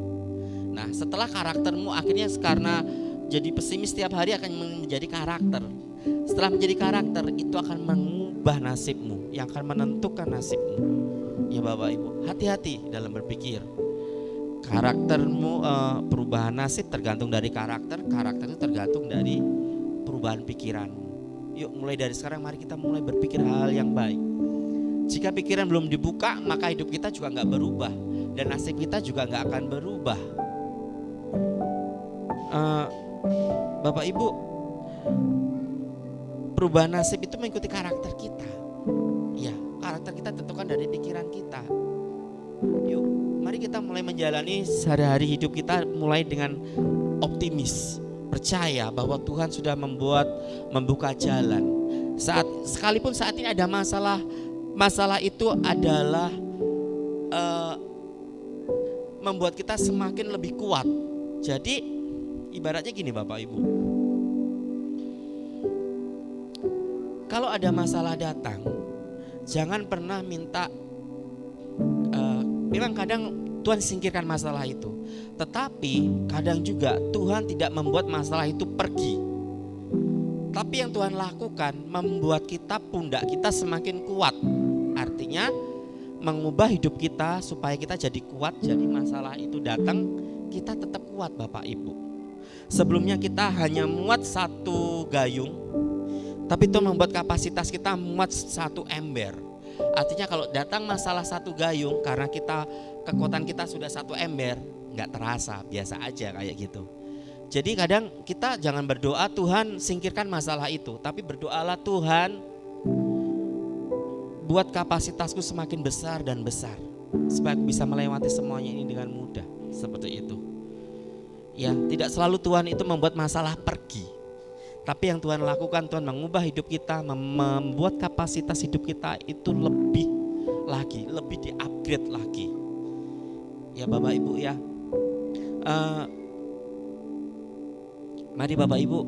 S3: Nah, setelah karaktermu akhirnya karena jadi pesimis setiap hari akan menjadi karakter. Setelah menjadi karakter itu akan mengubah nasibmu, yang akan menentukan nasibmu. Ya Bapak Ibu, hati-hati dalam berpikir. Karaktermu, perubahan nasib tergantung dari karakter itu tergantung dari perubahan pikiranmu. Yuk mulai dari sekarang mari kita mulai berpikir hal yang baik. Jika pikiran belum dibuka maka hidup kita juga gak berubah. Dan nasib kita juga gak akan berubah. Bapak Ibu, perubahan nasib itu mengikuti karakter kita. Ya, karakter kita tentukan dari pikiran kita. Yuk, mari kita mulai menjalani sehari-hari hidup kita mulai dengan optimis, percaya bahwa Tuhan sudah membuka jalan. Sekalipun saat ini ada masalah itu adalah membuat kita semakin lebih kuat. Jadi ibaratnya gini Bapak Ibu, kalau ada masalah datang, jangan pernah minta. Memang kadang Tuhan singkirkan masalah itu, tetapi kadang juga Tuhan tidak membuat masalah itu pergi. Tapi yang Tuhan lakukan membuat pundak kita semakin kuat. Artinya mengubah hidup kita supaya kita jadi kuat. Jadi masalah itu datang kita tetap kuat Bapak Ibu. Sebelumnya kita hanya muat satu gayung, tapi Tuhan membuat kapasitas kita muat satu ember. Artinya kalau datang masalah satu gayung, karena kekuatan kita sudah satu ember, gak terasa, biasa aja kayak gitu. Jadi kadang kita jangan berdoa Tuhan singkirkan masalah itu, tapi berdoalah Tuhan buat kapasitasku semakin besar dan besar, supaya aku bisa melewati semuanya ini dengan mudah. Seperti itu. Ya, tidak selalu Tuhan itu membuat masalah pergi. Tapi yang Tuhan lakukan, Tuhan mengubah hidup kita, membuat kapasitas hidup kita itu lebih di-upgrade lagi. Ya Bapak Ibu ya. Mari Bapak Ibu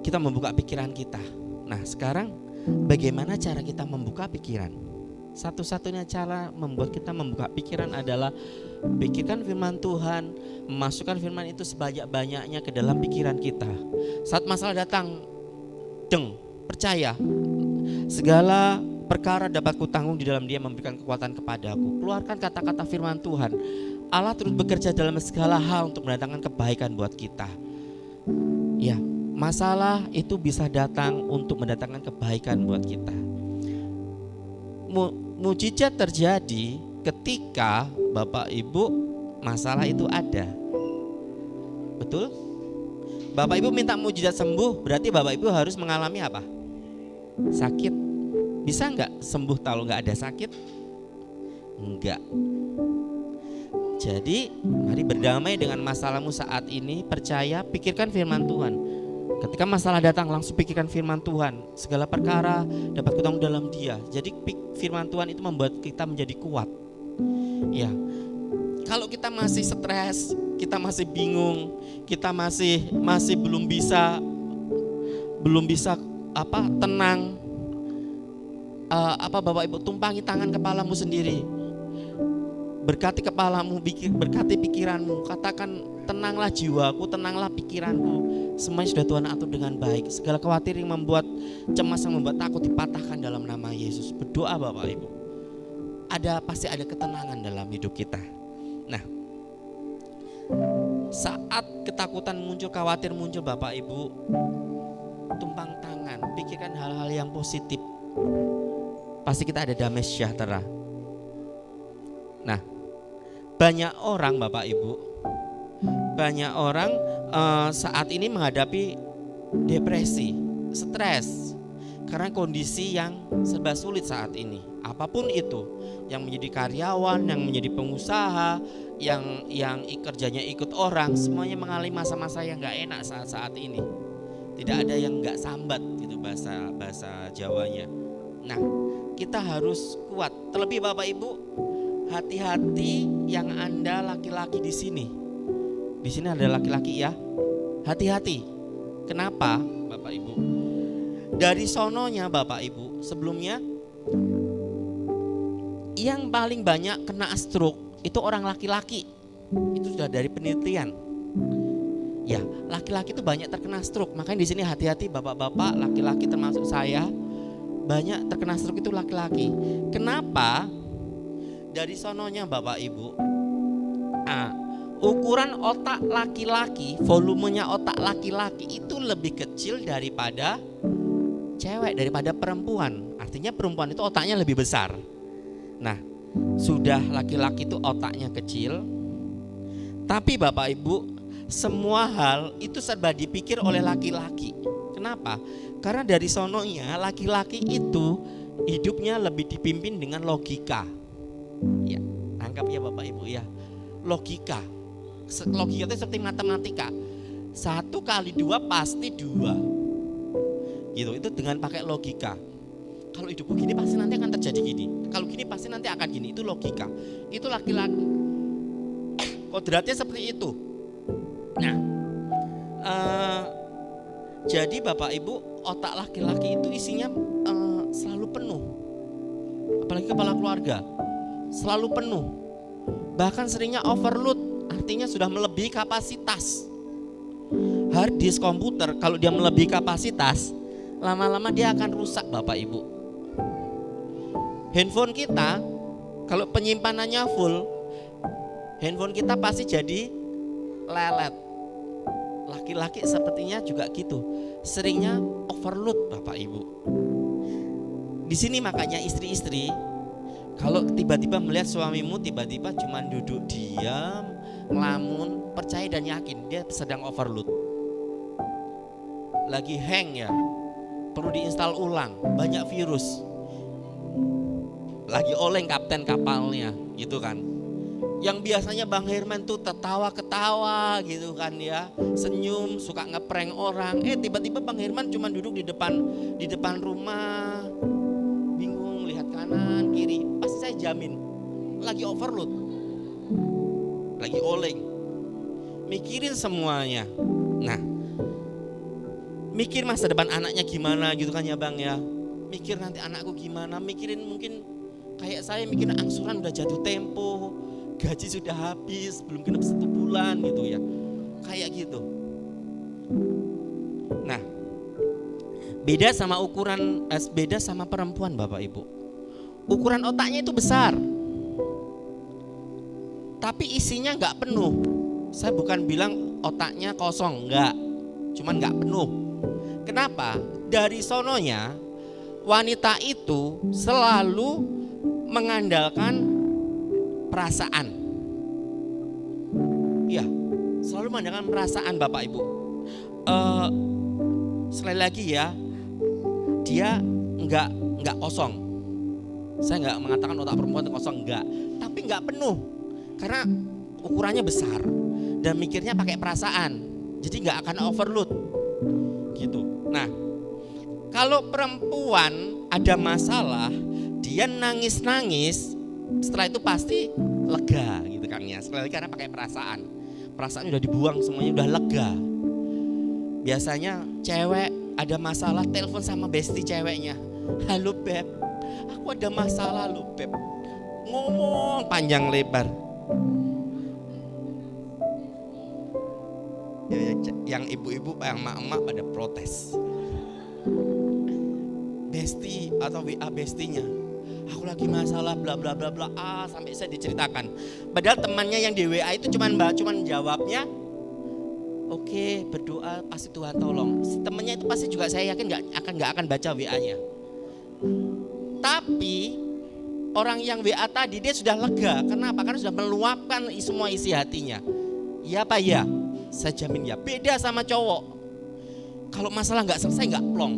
S3: kita membuka pikiran kita. Nah sekarang bagaimana cara kita membuka pikiran? Satu-satunya cara membuat kita membuka pikiran adalah pikirkan firman Tuhan, memasukkan firman itu sebanyak-banyaknya ke dalam pikiran kita. Saat masalah datang, percaya segala perkara dapat kutanggung di dalam Dia memberikan kekuatan kepadaku. Keluarkan kata-kata firman Tuhan. Allah turut bekerja dalam segala hal untuk mendatangkan kebaikan buat kita. Ya, masalah itu bisa datang untuk mendatangkan kebaikan buat kita. Mujizat terjadi ketika Bapak Ibu masalah itu ada. Betul? Bapak Ibu minta mujizat sembuh, berarti Bapak Ibu harus mengalami apa? Sakit. Bisa enggak sembuh kalau enggak ada sakit? Enggak. Jadi mari berdamai dengan masalahmu saat ini, percaya, pikirkan firman Tuhan. Ketika masalah datang langsung pikirkan firman Tuhan. Segala perkara dapat kutanggung dalam Dia. Jadi firman Tuhan itu membuat kita menjadi kuat. Ya. Kalau kita masih stres, kita masih bingung, kita masih belum bisa tenang, Bapak Ibu, tumpangi tangan kepalamu sendiri. Berkati kepalamu, berkati pikiranmu. Katakan, tenanglah jiwaku, tenanglah pikiranku. Semuanya sudah Tuhan atur dengan baik. Segala khawatir yang membuat cemas, yang membuat takut, dipatahkan dalam nama Yesus. Berdoa Bapak Ibu. Pasti ada ketenangan dalam hidup kita. Nah, saat ketakutan muncul, khawatir muncul Bapak Ibu, tumpang tangan, pikirkan hal-hal yang positif. Pasti kita ada damai sejahtera. Nah, banyak orang Bapak Ibu, saat ini menghadapi depresi, stres, karena kondisi yang serba sulit saat ini. Apapun itu, yang menjadi karyawan, yang menjadi pengusaha, yang kerjanya ikut orang, semuanya mengalami masa-masa yang gak enak saat ini. Tidak ada yang gak sambat gitu bahasa Jawanya. Nah, kita harus kuat. Terlebih Bapak Ibu, hati-hati yang Anda laki-laki di sini. Di sini ada laki-laki ya. Hati-hati. Kenapa Bapak Ibu? Dari sononya Bapak Ibu, sebelumnya yang paling banyak kena stroke itu orang laki-laki. Itu sudah dari penelitian. Ya, laki-laki itu banyak terkena stroke. Makanya di sini hati-hati Bapak-bapak, laki-laki termasuk saya, banyak terkena stroke itu laki-laki. Kenapa? Dari sononya Bapak Ibu, ukuran otak laki-laki, volumenya otak laki-laki itu lebih kecil daripada cewek, daripada perempuan. Artinya perempuan itu otaknya lebih besar. Nah, sudah laki-laki itu otaknya kecil, tapi Bapak Ibu, semua hal itu serba dipikir oleh laki-laki. Kenapa? Karena dari sononya laki-laki itu hidupnya lebih dipimpin dengan logika. Ya, tangkap ya Bapak Ibu ya. Logika. Logika itu seperti matematika. 1 kali 2 pasti 2. Gitu, itu dengan pakai logika. Kalau hidupku gini pasti nanti akan terjadi gini. Kalau gini pasti nanti akan gini. Itu logika. Itu laki-laki. Kodratnya seperti itu. Nah, jadi Bapak Ibu, otak laki-laki itu isinya selalu penuh. Apalagi kepala keluarga, selalu penuh. Bahkan seringnya overload, artinya sudah melebihi kapasitas. Hard disk komputer kalau dia melebihi kapasitas, lama-lama dia akan rusak Bapak Ibu. Handphone kita kalau penyimpanannya full, handphone kita pasti jadi lelet. Laki-laki sepertinya juga gitu, seringnya overload Bapak Ibu. Di sini makanya istri-istri, kalau tiba-tiba melihat suamimu tiba-tiba cuma duduk diam, ngelamun, percaya dan yakin dia sedang overload. Lagi hang ya, perlu diinstal ulang, banyak virus. Lagi oleng kapten kapalnya gitu kan. Yang biasanya Bang Herman tuh tertawa-ketawa gitu kan ya, senyum, suka ngeprank orang. Tiba-tiba Bang Herman cuma duduk di depan rumah, bingung lihat kanan kiri. Pasti saya jamin lagi overload, lagi oleng, mikirin semuanya. Nah, mikir masa depan anaknya gimana gitu kan ya Bang ya. Mikir nanti anakku gimana, mikirin mungkin kayak saya mikirin angsuran udah jatuh tempo, gaji sudah habis, belum genap 1 bulan gitu ya. Kayak gitu. Nah, beda sama perempuan Bapak Ibu. Ukuran otaknya itu besar, tapi isinya gak penuh. Saya bukan bilang otaknya kosong, enggak, cuman gak penuh. Kenapa? Dari sononya wanita itu selalu mengandalkan perasaan. Ya, selalu mengandalkan perasaan Bapak Ibu. Sekali lagi ya, dia enggak kosong. Saya enggak mengatakan otak perempuan itu kosong, enggak, tapi enggak penuh. Karena ukurannya besar dan mikirnya pakai perasaan. Jadi enggak akan overload. Gitu. Nah, kalau perempuan ada masalah, dia nangis-nangis, setelah itu pasti lega gitu kan ya. Sekali lagi karena pakai perasaan. Perasaan udah dibuang semuanya, udah lega. Biasanya cewek ada masalah telepon sama bestie ceweknya. Halo beb, aku ada masalah lo beb. Ngomong panjang lebar. Yang ibu-ibu, yang emak-emak pada protes. Bestie atau WA bestinya, aku lagi masalah bla bla bla bla sampai saya diceritakan. Padahal temannya yang di WA itu cuman jawabnya oke, berdoa pasti Tuhan tolong. Si temannya itu pasti juga saya yakin nggak akan baca WA-nya. Tapi orang yang WA tadi dia sudah lega. Kenapa? Karena sudah meluapkan semua isi hatinya. Iya apa ya? Saya jamin ya. Beda sama cowok. Kalau masalah nggak selesai nggak plong.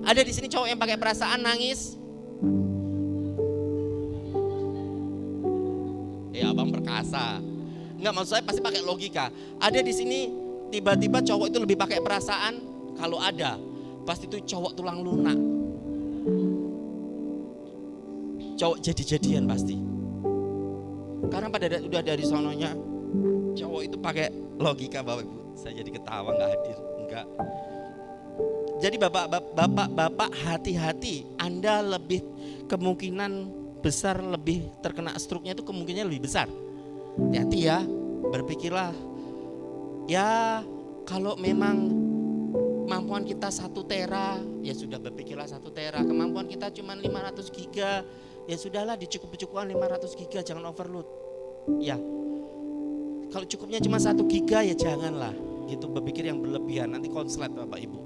S3: Ada di sini cowok yang pakai perasaan nangis. Ya abang perkasa. Nggak, maksud saya pasti pakai logika. Ada di sini tiba-tiba cowok itu lebih pakai perasaan. Kalau ada, pasti itu cowok tulang lunak. Cowok jadi-jadian pasti. Karena udah dari sononya cowok itu pakai logika. Bapak Ibu, saya jadi ketawa nggak hadir. Enggak. Jadi bapak hati-hati. Anda lebih kemungkinan besar lebih terkena stroke-nya itu kemungkinannya lebih besar. Hati-hati ya, berpikirlah ya kalau memang kemampuan kita 1 tera ya sudah berpikirlah 1 tera. Kemampuan kita cuma 500 giga ya sudahlah, dicukup-cukupkan 500 giga, jangan overload. Ya, kalau cukupnya cuma 1 giga ya janganlah gitu berpikir yang berlebihan, nanti konslet Bapak Ibu.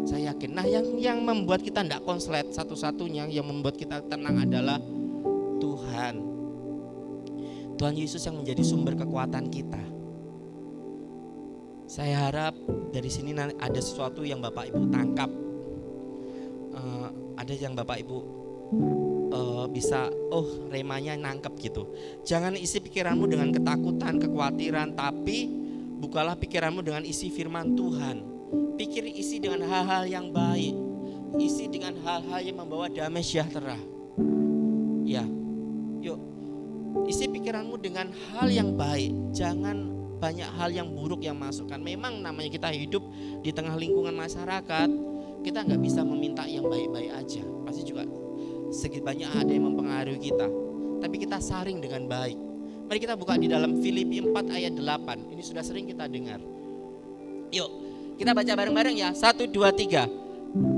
S3: Saya yakin. Nah yang membuat kita tidak konslet, satu-satunya yang membuat kita tenang adalah Tuhan. Tuhan Yesus yang menjadi sumber kekuatan kita. Saya harap dari sini ada sesuatu yang Bapak Ibu tangkap. Ada yang Bapak Ibu bisa, remanya nangkep gitu. Jangan isi pikiranmu dengan ketakutan, kekhawatiran, tapi bukalah pikiranmu dengan isi firman Tuhan. Isi dengan hal-hal yang baik. Isi dengan hal-hal yang membawa damai sejahtera. Ya, yuk. Isi pikiranmu dengan hal yang baik. Jangan banyak hal yang buruk yang masukkan. Memang namanya kita hidup di tengah lingkungan masyarakat, kita nggak bisa meminta yang baik-baik aja. Pasti juga sedikit banyak ada yang mempengaruhi kita. Tapi kita saring dengan baik. Mari kita buka di dalam Filipi 4 ayat 8. Ini sudah sering kita dengar. Yuk, kita baca bareng-bareng ya. 1, 2, 3.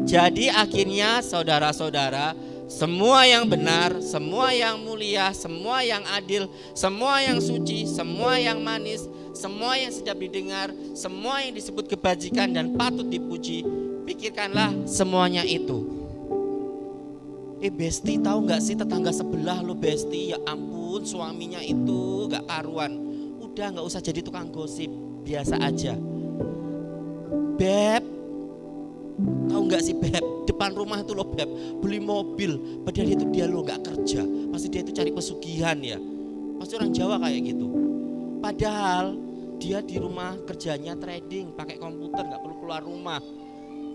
S3: Jadi akhirnya saudara-saudara, semua yang benar, semua yang mulia, semua yang adil, semua yang suci, semua yang manis, semua yang sedap didengar, semua yang disebut kebajikan dan patut dipuji, pikirkanlah semuanya itu. Besti, tahu gak sih tetangga sebelah lo Besti, ya ampun suaminya itu gak karuan. Udah gak usah jadi tukang gosip, biasa aja. Beb, tahu gak sih Beb, depan rumah itu lo Beb beli mobil, padahal itu dia lo gak kerja, pasti dia itu cari pesugihan ya. Pasti orang Jawa kayak gitu. Padahal dia di rumah kerjanya trading, pakai komputer, gak perlu keluar rumah.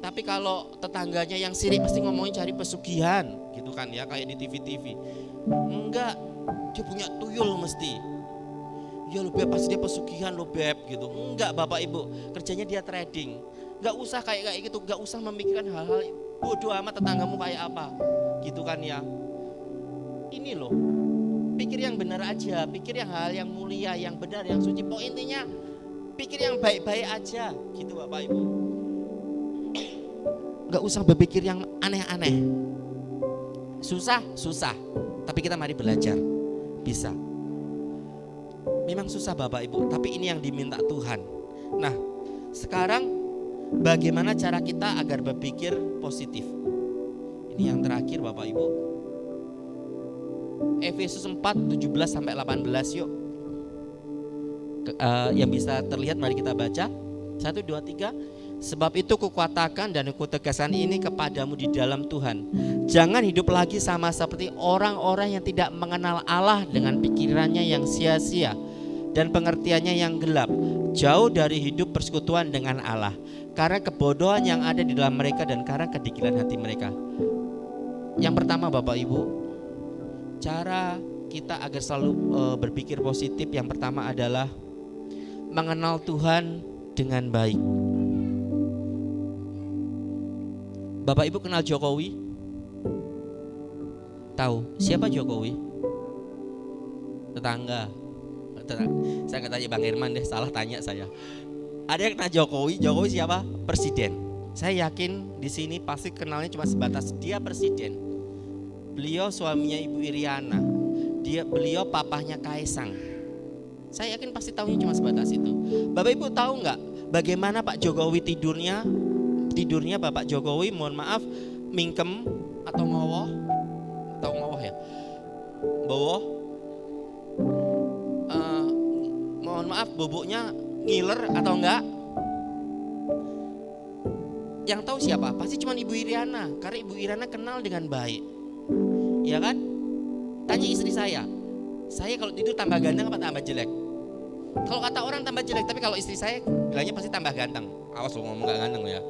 S3: Tapi kalau tetangganya yang sirik pasti ngomongin cari pesugihan gitu kan ya, kayak di TV-TV. Enggak, dia punya tuyul mesti. Ya lo Beb, pasti dia pesugihan lo Beb gitu. Enggak Bapak Ibu, kerjanya dia trading. Enggak usah kayak gitu, enggak usah memikirkan hal-hal bodoh amat tetanggamu kayak apa gitu kan ya. Ini loh, pikir yang benar aja, pikir yang hal yang mulia, yang benar, yang suci. Pokoknya intinya pikir yang baik-baik aja gitu Bapak Ibu. Gak usah berpikir yang aneh-aneh. Susah, tapi kita mari belajar. Bisa. Memang susah Bapak Ibu, tapi ini yang diminta Tuhan. Nah, sekarang bagaimana cara kita agar berpikir positif? Ini yang terakhir Bapak Ibu. Efesus 4, 17-18 yuk. Yang bisa terlihat mari kita baca. 1, 2, 3. Sebab itu kukatakan dan kutegaskan ini kepadamu di dalam Tuhan. Jangan hidup lagi sama seperti orang-orang yang tidak mengenal Allah dengan pikirannya yang sia-sia dan pengertiannya yang gelap. Jauh dari hidup persekutuan dengan Allah, karena kebodohan yang ada di dalam mereka dan karena kedikilan hati mereka. Yang pertama Bapak Ibu, cara kita agar selalu berpikir positif, yang pertama adalah mengenal Tuhan dengan baik. Bapak Ibu kenal Jokowi? Tahu siapa Jokowi? Tetangga. Saya nggak tanya Bang Herman deh, salah tanya saya. Ada yang kenal Jokowi? Jokowi siapa? Presiden. Saya yakin di sini pasti kenalnya cuma sebatas dia presiden. Beliau suaminya Ibu Iriana. Beliau papahnya Kaisang. Saya yakin pasti tahunya cuma sebatas itu. Bapak Ibu tahu nggak bagaimana Pak Jokowi tidurnya? Tidurnya Bapak Jokowi, mohon maaf, mingkem atau ngowoh? Tahu ngowoh ya? Bowoh. Mohon maaf, boboknya ngiler atau enggak? Yang tahu siapa? Pasti cuma Ibu Iriana, karena Ibu Iriana kenal dengan baik. Ya kan? Tanya istri saya kalau tidur tambah ganteng apa tambah jelek? Kalau kata orang tambah jelek, tapi kalau istri saya bilangnya pasti tambah ganteng. Awas lo ngomong gak ganteng ya.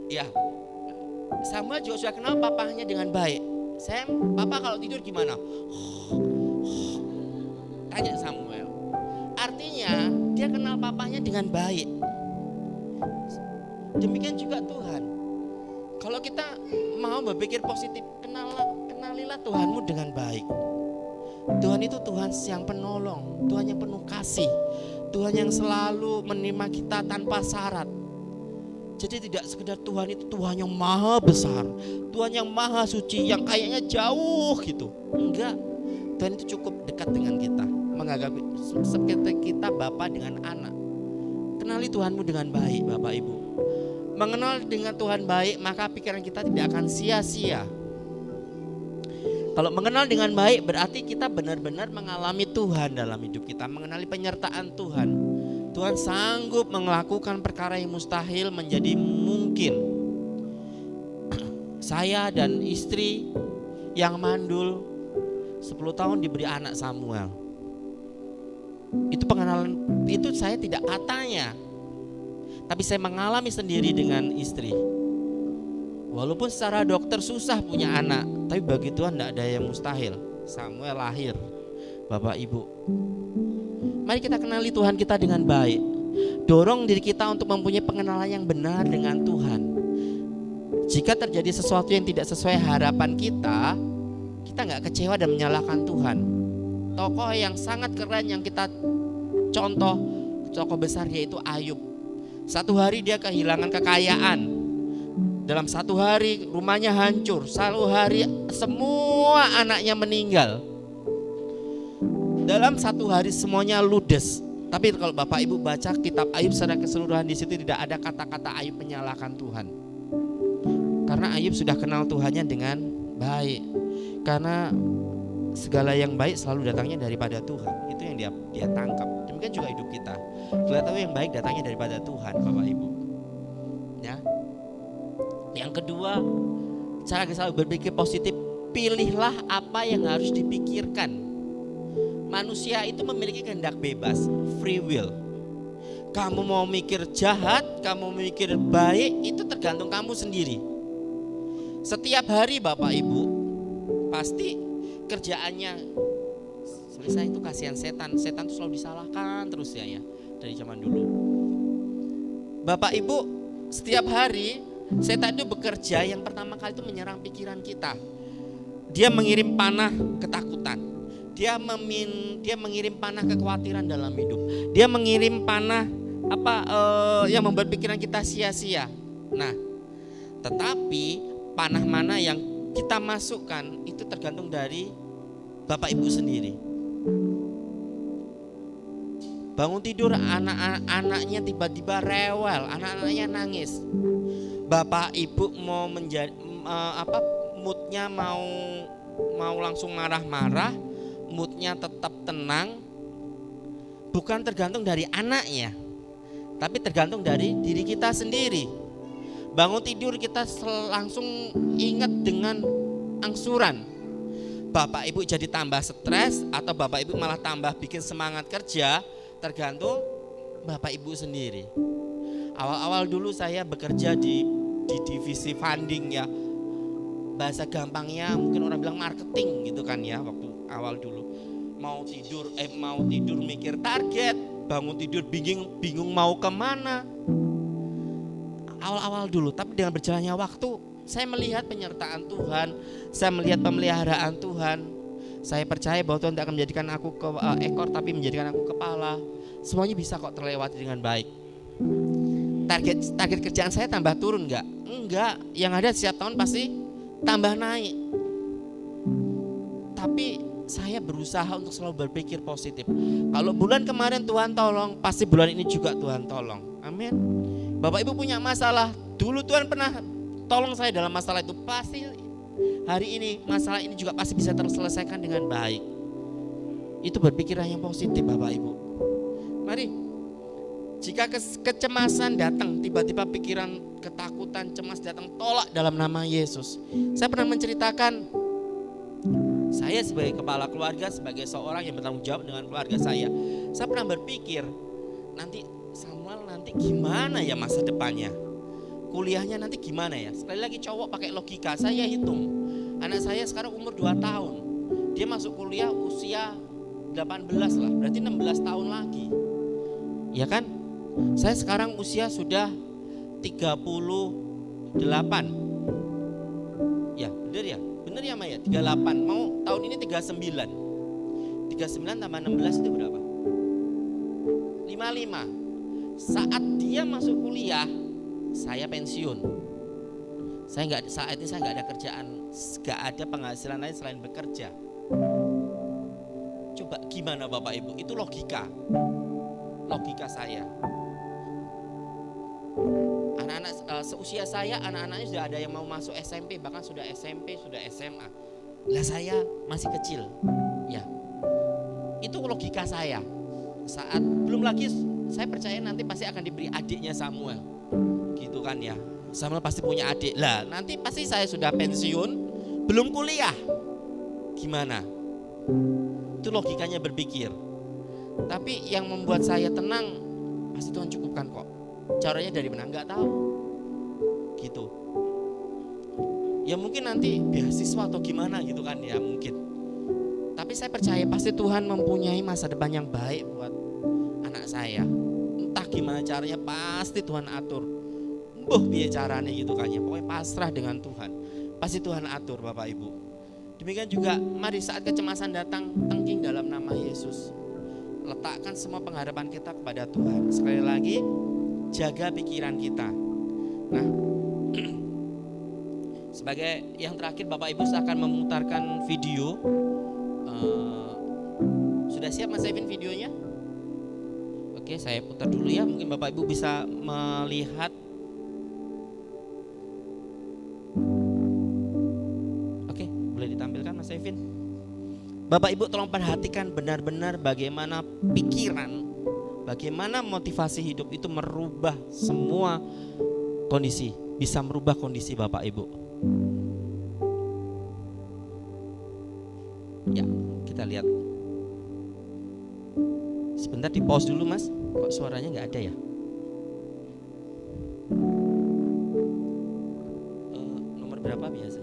S3: Ya, Samuel juga sudah kenal papahnya dengan baik. Papa kalau tidur gimana? Tanya Samuel. Artinya dia kenal papahnya dengan baik. Demikian juga Tuhan. Kalau kita mau berpikir positif, kenalilah Tuhanmu dengan baik. Tuhan itu Tuhan yang penolong, Tuhan yang penuh kasih, Tuhan yang selalu menerima kita tanpa syarat. Jadi tidak sekedar Tuhan itu Tuhan yang maha besar, Tuhan yang maha suci, yang kayaknya jauh gitu. Enggak, Tuhan itu cukup dekat dengan kita, menganggap seperti kita Bapa dengan anak. Kenali Tuhanmu dengan baik, Bapak Ibu. Mengenal dengan Tuhan baik, maka pikiran kita tidak akan sia-sia. Kalau mengenal dengan baik berarti kita benar-benar mengalami Tuhan dalam hidup kita, mengenali penyertaan Tuhan. Tuhan sanggup melakukan perkara yang mustahil menjadi mungkin. Saya dan istri yang mandul 10 tahun diberi anak Samuel. Itu pengenalan, itu saya tidak katanya, tapi saya mengalami sendiri dengan istri. Walaupun secara dokter susah punya anak, tapi bagi Tuhan tidak ada yang mustahil. Samuel lahir, Bapak Ibu. Mari kita kenali Tuhan kita dengan baik. Dorong diri kita untuk mempunyai pengenalan yang benar dengan Tuhan. Jika terjadi sesuatu yang tidak sesuai harapan kita nggak kecewa dan menyalahkan Tuhan. Tokoh yang sangat keren yang kita contoh, tokoh besar yaitu Ayub. Satu hari dia kehilangan kekayaan. Dalam satu hari rumahnya hancur. Satu hari semua anaknya meninggal. Dalam satu hari semuanya ludes. Tapi kalau Bapak Ibu baca kitab Ayub secara keseluruhan, di situ tidak ada kata-kata Ayub menyalahkan Tuhan. Karena Ayub sudah kenal Tuhannya dengan baik. Karena segala yang baik selalu datangnya daripada Tuhan. Itu yang dia tangkap. Demikian juga hidup kita. Kita tahu yang baik datangnya daripada Tuhan, Bapak Ibu. Ya. Yang kedua, cara selalu berpikir positif, pilihlah apa yang harus dipikirkan. Manusia itu memiliki kehendak bebas, free will. Kamu mau mikir jahat, kamu mikir baik, itu tergantung kamu sendiri. Setiap hari Bapak Ibu pasti kerjaannya, saya itu kasihan setan itu selalu disalahkan terus ya dari zaman dulu. Bapak Ibu, setiap hari setan itu bekerja, yang pertama kali itu menyerang pikiran kita. Dia mengirim panah ketakutan. Dia mengirim panah kekhawatiran dalam hidup. Dia mengirim panah yang membuat pikiran kita sia-sia. Nah, tetapi panah mana yang kita masukkan itu tergantung dari Bapak Ibu sendiri. Bangun tidur anak-anaknya tiba-tiba rewel, anak-anaknya nangis. Bapak Ibu mau moodnya mau langsung marah-marah, moodnya tetap tenang, bukan tergantung dari anaknya, tapi tergantung dari diri kita sendiri. Bangun tidur kita langsung ingat dengan angsuran. Bapak Ibu jadi tambah stres atau Bapak Ibu malah tambah bikin semangat kerja, tergantung Bapak Ibu sendiri. Awal-awal dulu saya bekerja di divisi funding ya. bahasa gampangnya mungkin orang bilang marketing gitu kan ya, waktu awal dulu. Mau tidur mikir target, bangun tidur bingung mau kemana. Awal-awal dulu, tapi dengan berjalannya waktu saya melihat penyertaan Tuhan, saya melihat pemeliharaan Tuhan. Saya percaya bahwa Tuhan tidak akan menjadikan aku ekor, tapi menjadikan aku kepala. Semuanya bisa kok terlewati dengan baik. Target kerjaan saya tambah turun enggak? Enggak, yang ada setiap tahun pasti tambah naik. Tapi saya berusaha untuk selalu berpikir positif. Kalau bulan kemarin Tuhan tolong, pasti bulan ini juga Tuhan tolong. Amin. Bapak Ibu punya masalah, dulu Tuhan pernah tolong saya dalam masalah itu, pasti hari ini masalah ini juga pasti bisa terselesaikan dengan baik. Itu berpikiran yang positif Bapak Ibu. Mari, jika kecemasan datang, tiba-tiba pikiran ketakutan, cemas datang, tolak dalam nama Yesus. Saya pernah menceritakan, saya sebagai kepala keluarga, sebagai seorang yang bertanggung jawab dengan keluarga saya pernah berpikir, Samuel nanti gimana ya masa depannya, kuliahnya nanti gimana ya. Sekali lagi cowok pakai logika, saya hitung anak saya sekarang umur 2 tahun, dia masuk kuliah usia 18 lah, berarti 16 tahun lagi, ya kan. Saya sekarang usia sudah 38. Ya bener ya Maya, 38, mau tahun ini 39 tambah 16 itu berapa? 55. Saat dia masuk kuliah, saya pensiun. Saat ini saya nggak ada kerjaan, nggak ada penghasilan lain selain bekerja. Coba gimana Bapak Ibu? Itu logika saya. Anak-anak seusia saya, anak-anaknya sudah ada yang mau masuk SMP, bahkan sudah SMP, sudah SMA. Lah saya masih kecil. Ya, itu logika saya. Saat belum lagi saya percaya nanti pasti akan diberi adiknya Samuel, gitu kan ya. Samuel pasti punya adik. Lah nanti pasti saya sudah pensiun, belum kuliah, gimana? Itu logikanya berpikir. Tapi yang membuat saya tenang, pasti Tuhan cukupkan kok. Caranya dari mana nggak tahu, gitu. Ya mungkin nanti beasiswa atau gimana gitu kan ya mungkin. Tapi saya percaya pasti Tuhan mempunyai masa depan yang baik buat anak saya. Entah gimana caranya pasti Tuhan atur. Biar caranya gitu kan ya. Pokoknya pasrah dengan Tuhan. Pasti Tuhan atur Bapak Ibu. Demikian juga mari saat kecemasan datang, tengking dalam nama Yesus. Letakkan semua pengharapan kita kepada Tuhan. Sekali lagi, jaga pikiran kita. Nah, sebagai yang terakhir Bapak Ibu saya akan memutarkan video. Sudah siap Mas Evin videonya? Oke, saya putar dulu ya. Mungkin Bapak Ibu bisa melihat. Oke, boleh ditampilkan Mas Evin. Bapak Ibu tolong perhatikan benar-benar bagaimana pikiran, bagaimana motivasi hidup itu merubah semua kondisi, bisa merubah kondisi Bapak Ibu. Ya, kita lihat. Sebentar di pause dulu Mas. Kok suaranya nggak ada ya? Nomor berapa biasa?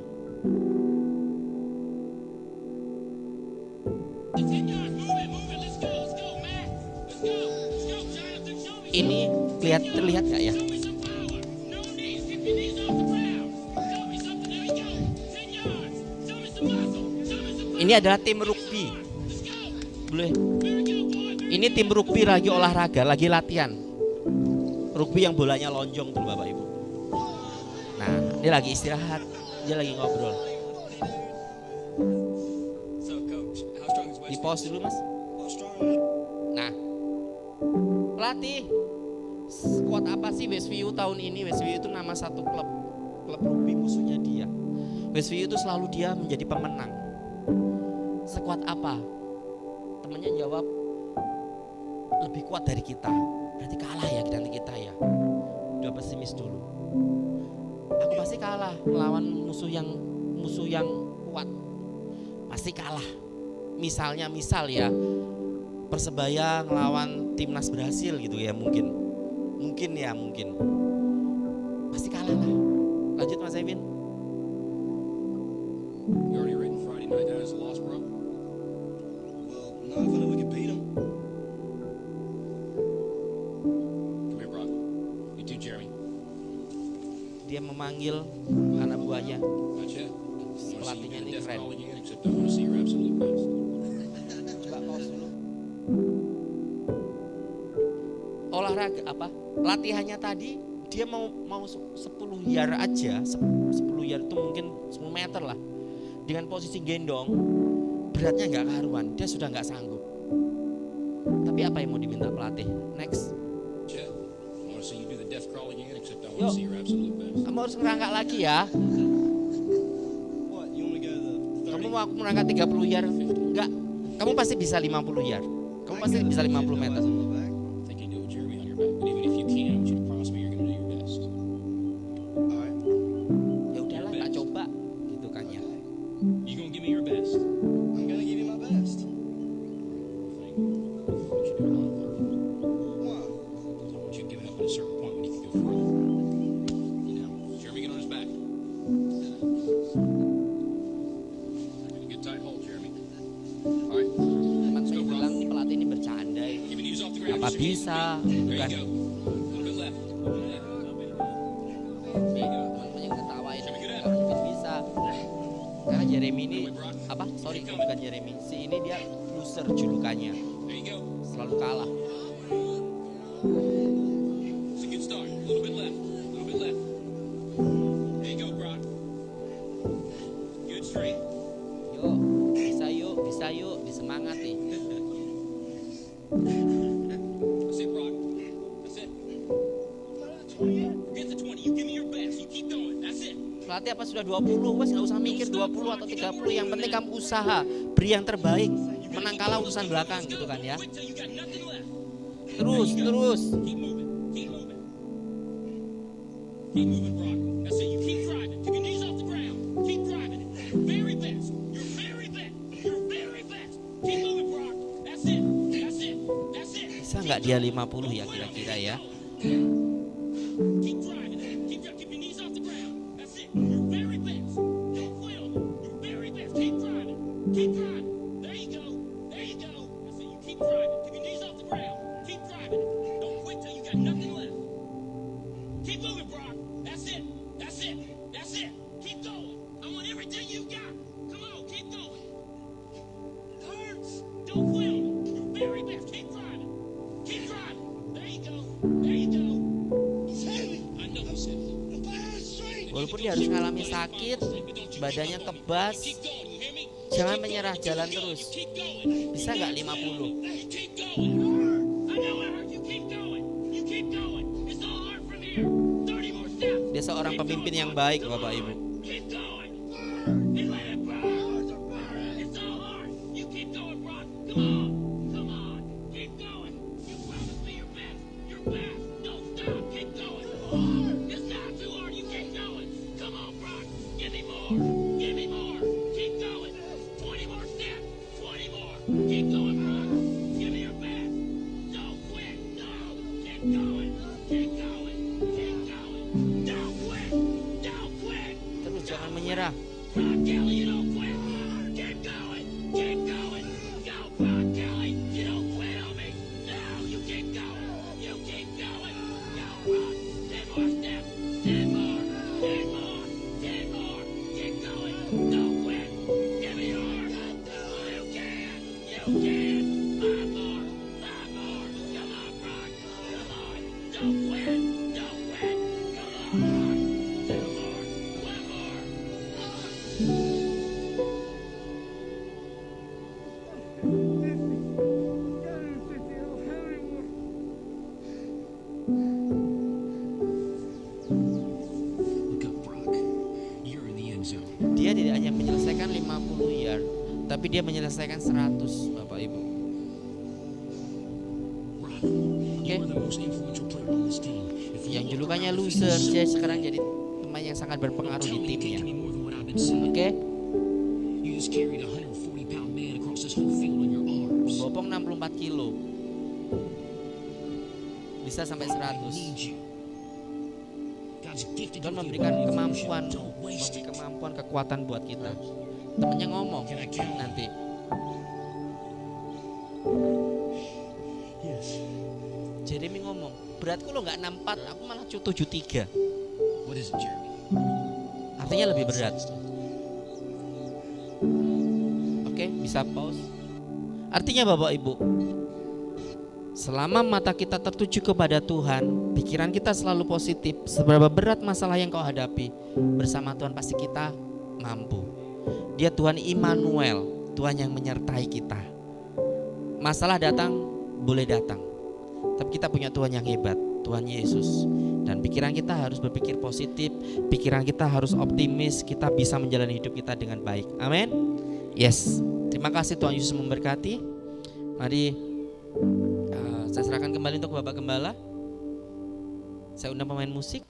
S3: Ini terlihat nggak ya? Ini adalah tim rugby. Boleh. Ini tim rugby lagi olahraga, lagi latihan. Rugby yang bolanya lonjong tuh Bapak Ibu. Nah, dia lagi istirahat, dia lagi ngobrol. Di pause dulu Mas. Nah, pelatih, skuad apa sih Westview tahun ini? Westview itu nama satu klub rugby musuhnya dia. Westview itu selalu dia menjadi pemenang. Skuad apa? Temennya jawab, lebih kuat dari kita. Berarti kalah ya nanti kita ya. Udah pesimis dulu. Aku pasti kalah melawan musuh yang kuat. Pasti kalah. Misal ya Persebaya ngelawan timnas Brasil gitu ya mungkin. Pasti kalah lah. Lanjut Mas Evin.
S4: You already written Friday night down as a loss, bro?
S5: Well, not if I know we can beat them.
S4: Come here, Brock. You too, Jeremy.
S3: Dia memanggil anak buahnya.
S4: Not yet. I want to see you
S3: Pelatihnya
S4: do
S3: ini
S4: the death
S3: keren.
S4: crawl again, except I want to see your absolute best.
S3: Coba pause dulu. Olahraga apa? Latihannya tadi dia mau 10 yard aja, 10 yard itu mungkin 10 meter lah. Dengan posisi gendong, beratnya nggak karuan, dia sudah nggak sanggup. Tapi apa yang mau diminta pelatih? Next.
S4: Chet, I want to see you do the death crawl again, except I want
S3: Yo.
S4: to see your absolute best.
S3: Kamu harus ngerangkak lagi ya.
S5: What? You want to go to the 30?
S3: Kamu mau aku merangkak 30 yard? Enggak. Kamu pasti bisa 50 yard. Kamu pasti bisa 50 meter.
S4: I think you do it, Jeremy, on your back. But even if you can't, I want you to promise me you're going to do your best.
S5: Alright.
S3: Ya udahlah, tak coba gitu kan ya.
S4: You going to give me your best?
S5: I'm gonna give you my best.
S4: I think what you do a lot of work.
S5: Why?
S4: I want you giving up at a certain point when you can go free. You know, Jeremy, get on his back. Get a good tight hold, Jeremy. All right,
S3: Teman saya bilang nih pelatih ini bercanda ini.
S4: keep your knees off the ground.
S3: Apa
S4: Use your hands.
S3: bisa?
S4: There
S3: Bukan.
S4: you go. A little bit left. A little bit left. There you go.
S3: Teman-teman yang ketawain nggak mungkin bisa. Karena Jeremy ini apa? Sorry, bukan Jeremy. Si ini dia loser julukannya,
S4: There you go.
S3: selalu kalah.
S4: It's a good start. A little bit left. A little bit left. There you go, Brock. Good straight.
S3: Bisa yuk, disemangati.
S4: That's it, Brock. That's it. Forget the 20. You give me your best. You keep going. That's it.
S3: Pelatih apa sudah 20? Wes nggak usah mikir 20 atau 30. Yang penting kamu usaha, beri yang terbaik. Menang kalah urusan belakang gitu kan ya.
S4: Quit till you got nothing left.
S3: Terus.
S4: Keep moving. Keep moving. Keep moving, Brock. That's it. You keep driving. Keep your knees off the ground. Keep driving it. Your very best. Your very best. Your very best. Keep moving, Brock. That's it. That's it. That's it.
S3: Bisa nggak dia 50 ya kira-kira ya?
S4: Keep driving it. Keep your knees off the ground. That's it. Your very best. Don't quit on it. Your very best. Keep driving. Keep driving. There you go. There you go. That's it. You keep driving. Keep your knees off the ground. Keep driving it. Don't quit till you got nothing left. Keep moving, Brock. That's it. That's it. That's it. Keep going. I want everything you got. Come on, keep going. It hurts. Don't quit on it. Your very best. Keep driving. Keep driving. There you go. There you go. He's heavy. I know he's heavy.
S3: Walaupun dia harus ngalami sakit, badannya kebas,
S4: Keep going. You hear me?
S3: jangan menyerah, jalan terus.
S4: Keep going.
S3: Bisa nggak 50?
S4: You keep going. I know it hurts. You keep going. You keep going. It's all hard from here. 30 more steps.
S3: Dia seorang pemimpin yang baik, Bapak Ibu.
S4: Keep going. And let it burn. It's all hard. You keep going, Brock. Come on. Come on. Keep going. You promised me your best. Your best. Don't stop. Keep going. It's not too hard. You keep going. Come on, Brock. Give me more. Give me more. Keep going. 20 more steps. 20 more. Keep going, Brock. Give me your best. Don't quit. No. Keep going. Keep going. Keep going. Don't quit. Don't quit.
S3: Terus jangan menyerah.
S4: Brock Kelly, you don't quit. Keep going. Keep going. Go, Brock Kelly. You don't quit on me. No, you keep going. You keep going. Go, Brock. 10 more steps. 10 more. 10 more. 10 more. Keep going. Don't quit. Give me yours. You can. You can. 5 more. 5 more. Come on, Brock. Come on. Don't quit. Don't quit. Come on, Brock. 2 more. 1 more. Look up, Brock. You're in the end zone.
S3: Dia tidak hanya menyelesaikan 50 yard, tapi dia menyelesaikan 100, Bapak Ibu.
S4: Brock,
S3: Oke.
S4: you are the most influential player on this team. If you
S3: Yang
S4: walk
S3: julukannya
S4: around
S3: loser,
S4: feeling
S3: dia
S4: so
S3: sekarang jadi teman yang sangat berpengaruh
S4: Tell
S3: di
S4: me you
S3: timnya.
S4: can't do any more than what I've been saying.
S3: Oke,
S4: You just carried a 140-pound man across this whole field on your arms.
S3: bopong 64 kilo. Bisa sampai
S4: I
S3: 100.
S4: need you. God's gifted
S3: Tuhan
S4: you with
S3: memberikan
S4: the ability to
S3: kemampuan,
S4: don't waste it.
S3: kemampuan, kekuatan buat kita. Temennya ngomong
S5: Can I count?
S3: nanti.
S5: Yes.
S3: Jeremy ngomong, beratku lo nggak 64, aku malah 73.
S5: What is it, Jeremy?
S3: Artinya lebih berat. Oke, bisa pause. Artinya Bapak Ibu, selama mata kita tertuju kepada Tuhan, pikiran kita selalu positif. Seberapa berat masalah yang kau hadapi, bersama Tuhan pasti kita mampu. Dia Tuhan Immanuel, Tuhan yang menyertai kita. Masalah datang, boleh datang, tapi kita punya Tuhan yang hebat, Tuhan Yesus. Dan pikiran kita harus berpikir positif, pikiran kita harus optimis, kita bisa menjalani hidup kita dengan baik. Amin. Yes. Terima kasih, Tuhan Yesus memberkati. Mari saya serahkan kembali untuk Bapak Gembala. Saya undang pemain musik.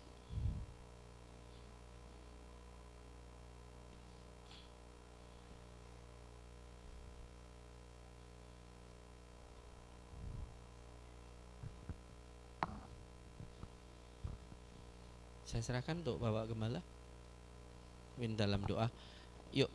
S3: Saya serahkan untuk Bapak Gembala. Win dalam doa. Yuk.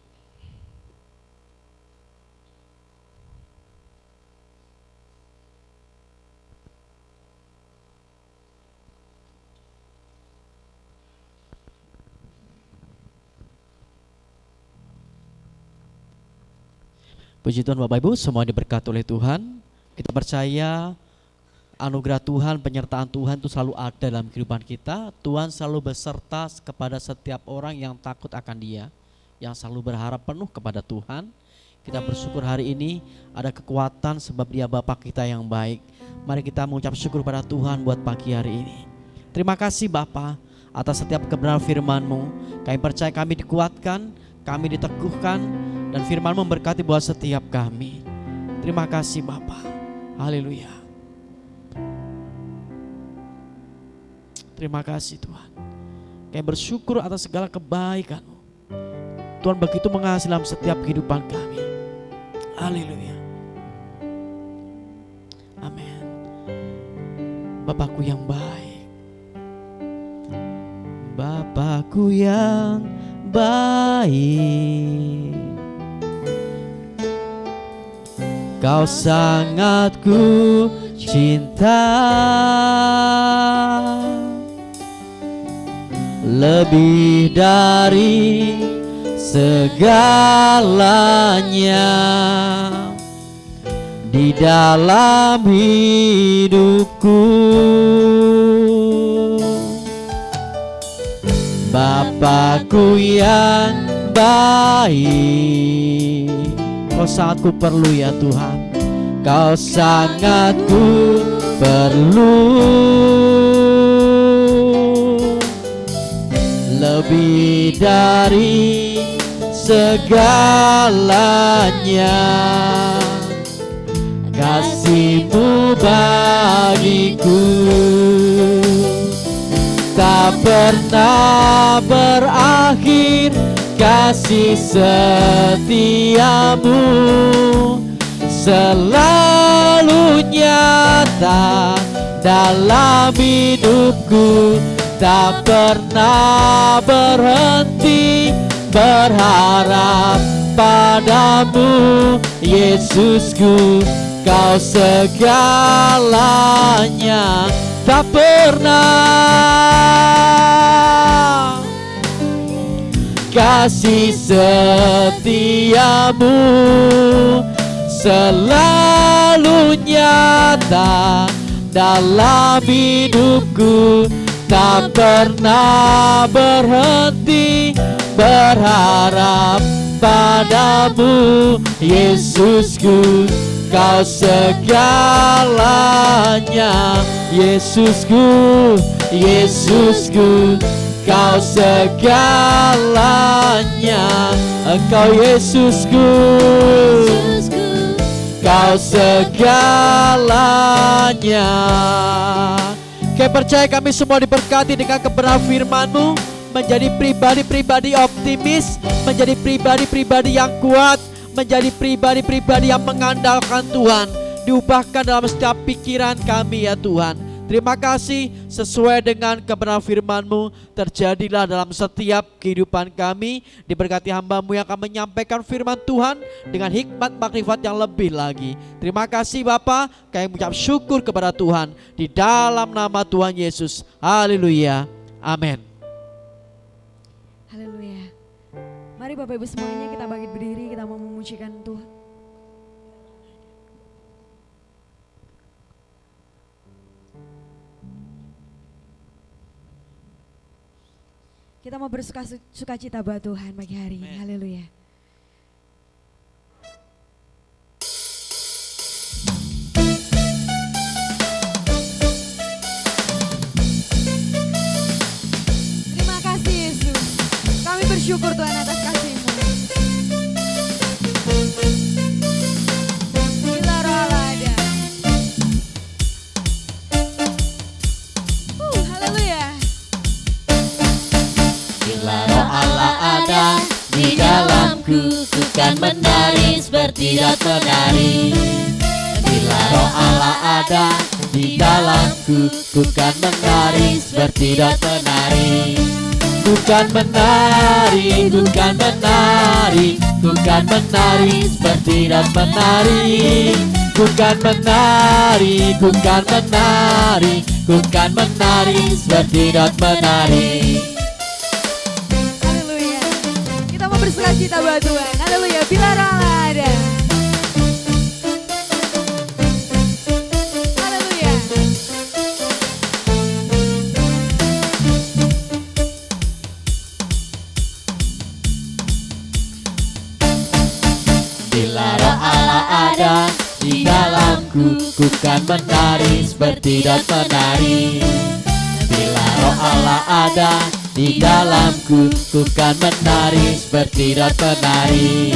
S6: Puji Tuhan Bapak Ibu, semua diberkati oleh Tuhan. Kita percaya anugerah Tuhan, penyertaan Tuhan itu selalu ada dalam kehidupan kita. Tuhan selalu beserta kepada setiap orang yang takut akan Dia, yang selalu berharap penuh kepada Tuhan. Kita bersyukur hari ini ada kekuatan sebab Dia Bapa kita yang baik. Mari kita mengucap syukur pada Tuhan buat pagi hari ini. Terima kasih Bapa atas setiap kebenaran firman-Mu. Kami percaya kami dikuatkan, kami diteguhkan, dan firman-Mu memberkati buat setiap kami. Terima kasih Bapa. Haleluya. Terima kasih Tuhan. Kami bersyukur atas segala kebaikan-Mu. Tuhan begitu mengasihi dalam setiap kehidupan kami. Haleluya. Amin. Bapakku yang baik, Bapakku yang baik, Kau sangat ku cinta, lebih dari segalanya di dalam hidupku. Bapakku yang baik, Kau sangat ku perlu ya Tuhan. Kau sangat ku perlu, lebih dari segalanya. Kasih-Mu bagiku tak pernah berakhir, kasih setia-Mu selalu nyata dalam hidupku. Tak pernah berhenti berharap padamu, Yesusku. Kau segalanya, tak pernah. Kasih setia-Mu selalu nyata dalam hidupku. Tak pernah berhenti berharap padamu, Yesusku. Kau segalanya, Yesusku, Yesusku. Kau segalanya, Engkau Yesusku. Kau segalanya. Kami percaya kami semua diberkati dengan kebenaran firman-Mu, menjadi pribadi-pribadi optimis, menjadi pribadi-pribadi yang kuat, menjadi pribadi-pribadi yang mengandalkan Tuhan. Diubahkan dalam setiap pikiran kami ya Tuhan. Terima kasih, sesuai dengan kebenaran firman-Mu, terjadilah dalam setiap kehidupan kami. Diberkati hamba-Mu yang akan menyampaikan firman Tuhan dengan hikmat makrifat yang lebih lagi. Terima kasih Bapa, kami mengucap syukur kepada Tuhan di dalam nama Tuhan Yesus. Haleluya. Amin.
S1: Haleluya. Mari Bapak Ibu semuanya kita bangkit berdiri, kita mau memujikan Tuhan. Kita mau bersukacita buat Tuhan pagi hari ini. Haleluya. Terima kasih Yesus. Kami bersyukur Tuhan atas kasih-Mu. Bila Roh Allah ada. Haleluya.
S2: Bila Roh Allah ada di dalamku, ku kan menari seperti daun menari. Bila Roh Allah ada di dalamku, ku kan menari seperti daun menari.
S6: Ku kan menari, ku kan menari, ku kan menari seperti daun menari. Ku kan menari, ku kan menari, ku kan menari seperti daun menari.
S1: Haleluya. Kita mau bersukacita buat Tuhan. Haleluya. Bila Roh Allah ada. Haleluya.
S6: Bila Roh Allah ada di dalamku, ku kan menari seperti daun menari. Bila Roh Allah ada di dalamku, ku kan menari seperti daun menari.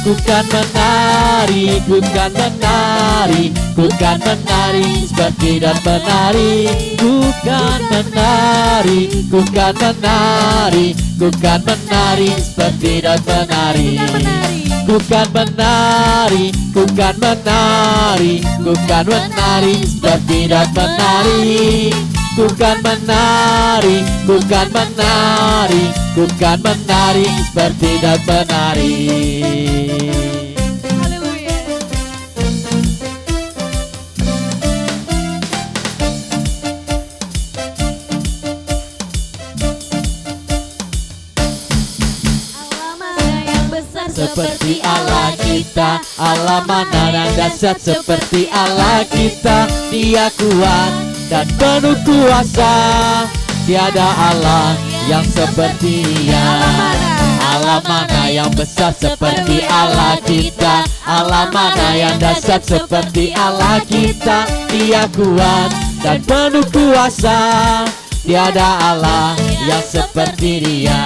S6: Ku kan menari, ku kan menari, ku kan menari seperti daun menari. Ku kan menari, ku kan menari, ku kan menari seperti daun menari. Ku kan menari, ku kan menari, ku kan menari seperti daun menari. Ku kan menari, ku kan menari, ku kan menari seperti daun menari.
S1: Haleluya. Allah mana yang besar
S6: Seperti Allah kita, Allah mana yang dahsyat seperti Allah kita. Dia kuat dan penuh kuasa, tiada Allah yang seperti Dia. Allah mana yang besar seperti Allah kita, Allah mana yang dahsyat seperti Allah kita. Dia kuat dan penuh kuasa, tiada Allah yang seperti Dia.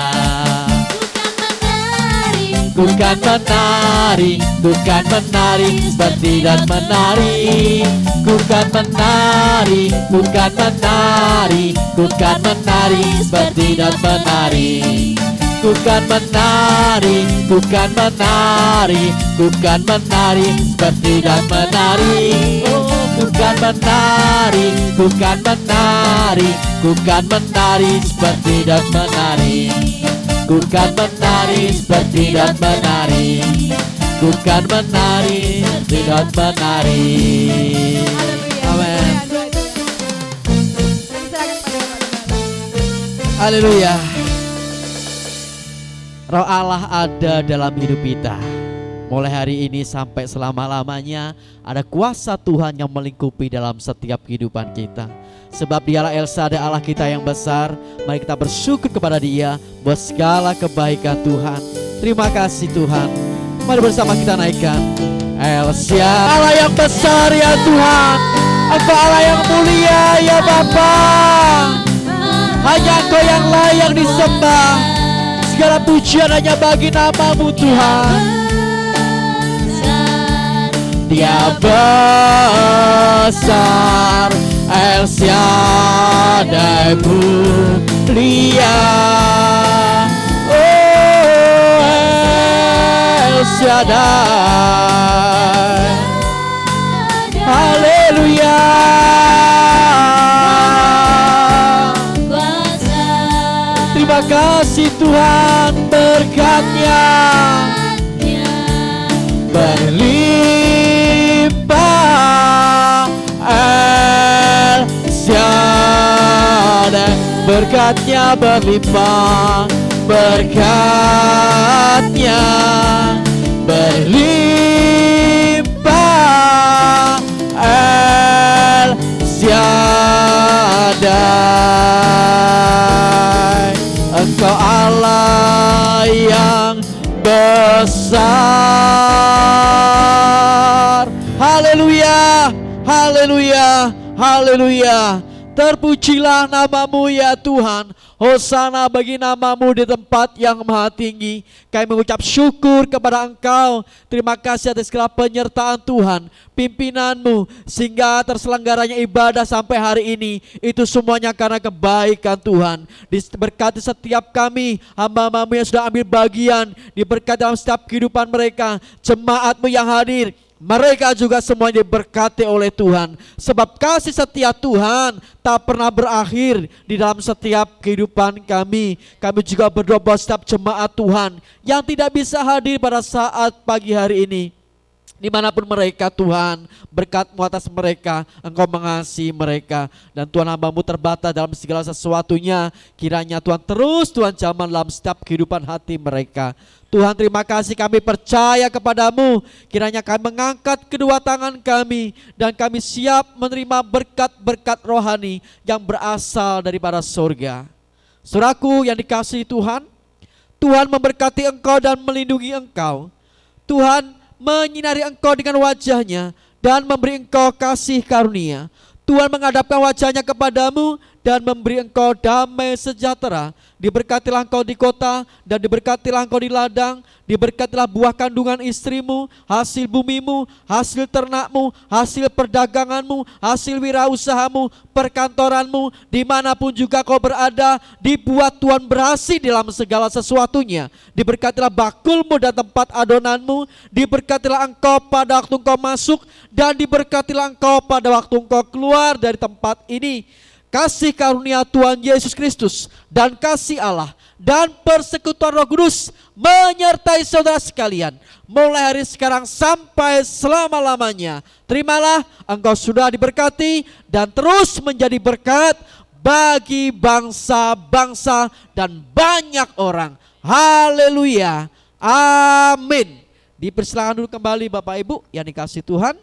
S6: Ku kan menari, ku kan menari seperti daun menari. Ku kan menari, ku kan menari, ku kan menari seperti daun menari. Ku kan menari, ku kan menari, ku kan menari seperti daun menari. Ku kan menari, ku kan menari, ku kan menari seperti daun menari. Ku kan menari seperti daun menari. Ku kan menari seperti daun menari. Amin. Haleluya. Roh Allah ada dalam hidup kita. Mulai hari ini sampai selama-lamanya ada kuasa Tuhan yang melingkupi dalam setiap kehidupan kita. Sebab Dialah El Shaddai Allah kita yang besar. Mari kita bersyukur kepada Dia buat segala kebaikan Tuhan. Terima kasih Tuhan. Mari bersama kita naikkan El Shaddai Allah yang besar ya Tuhan. Engkau Allah yang mulia ya Bapa. Hanya Engkau yang layak disembah. Segala pujian hanya bagi nama-Mu Tuhan. Dia besar, El Shaddai mulia. Oh El Shaddai, haleluya. kasih Tuhan berkatnya berlimpah. El Shaddai, berkatnya berlimpah, berkatnya berlimpah. El Shaddai, Engkau Allah yang besar. Haleluya, haleluya, haleluya. Terpujilah namamu ya Tuhan. Hosana bagi namamu di tempat yang maha tinggi. Kami mengucap syukur kepada Engkau. Terima kasih atas segala penyertaan Tuhan, pimpinanmu, sehingga terselenggaranya ibadah sampai hari ini. Itu semuanya karena kebaikan Tuhan. Diberkati setiap kami, hamba-hambamu yang sudah ambil bagian. Diberkati dalam setiap kehidupan mereka. Jemaatmu yang hadir, mereka juga semuanya diberkati oleh Tuhan. Sebab kasih setia Tuhan tak pernah berakhir di dalam setiap kehidupan kami. Kami juga berdoa buat setiap jemaat Tuhan yang tidak bisa hadir pada saat pagi hari ini. Dimanapun mereka Tuhan, berkat-Mu atas mereka, Engkau mengasihi mereka. Dan Tuhan, hamba-Mu terbatas dalam segala sesuatunya. Kiranya Tuhan terus Tuhan jamah dalam setiap kehidupan hati mereka. Tuhan, terima kasih, kami percaya kepadamu. Kiranya kami mengangkat kedua tangan kami dan kami siap menerima berkat-berkat rohani yang berasal daripada surga. Saudaraku yang dikasihi Tuhan, Tuhan memberkati engkau dan melindungi engkau. Tuhan menyinari engkau dengan wajahnya dan memberi engkau kasih karunia. Tuhan menghadapkan wajahnya kepadamu dan memberi engkau damai sejahtera. Diberkatilah engkau di kota dan diberkatilah engkau di ladang. Diberkatilah buah kandungan istrimu, hasil bumimu, hasil ternakmu, hasil perdaganganmu, hasil wirausahamu, perkantoranmu, dimanapun juga kau berada. Dibuat Tuhan berhasil dalam segala sesuatunya. Diberkatilah bakulmu dan tempat adonanmu. Diberkatilah engkau pada waktu engkau masuk dan diberkatilah engkau pada waktu engkau keluar dari tempat ini. Kasih karunia Tuhan Yesus Kristus dan kasih Allah dan persekutuan Roh Kudus menyertai saudara sekalian mulai hari sekarang sampai selama-lamanya. Terimalah, engkau sudah diberkati dan terus menjadi berkat bagi bangsa-bangsa dan banyak orang. Haleluya, amin. Dipersilakan dulu kembali Bapak Ibu yang dikasihi Tuhan.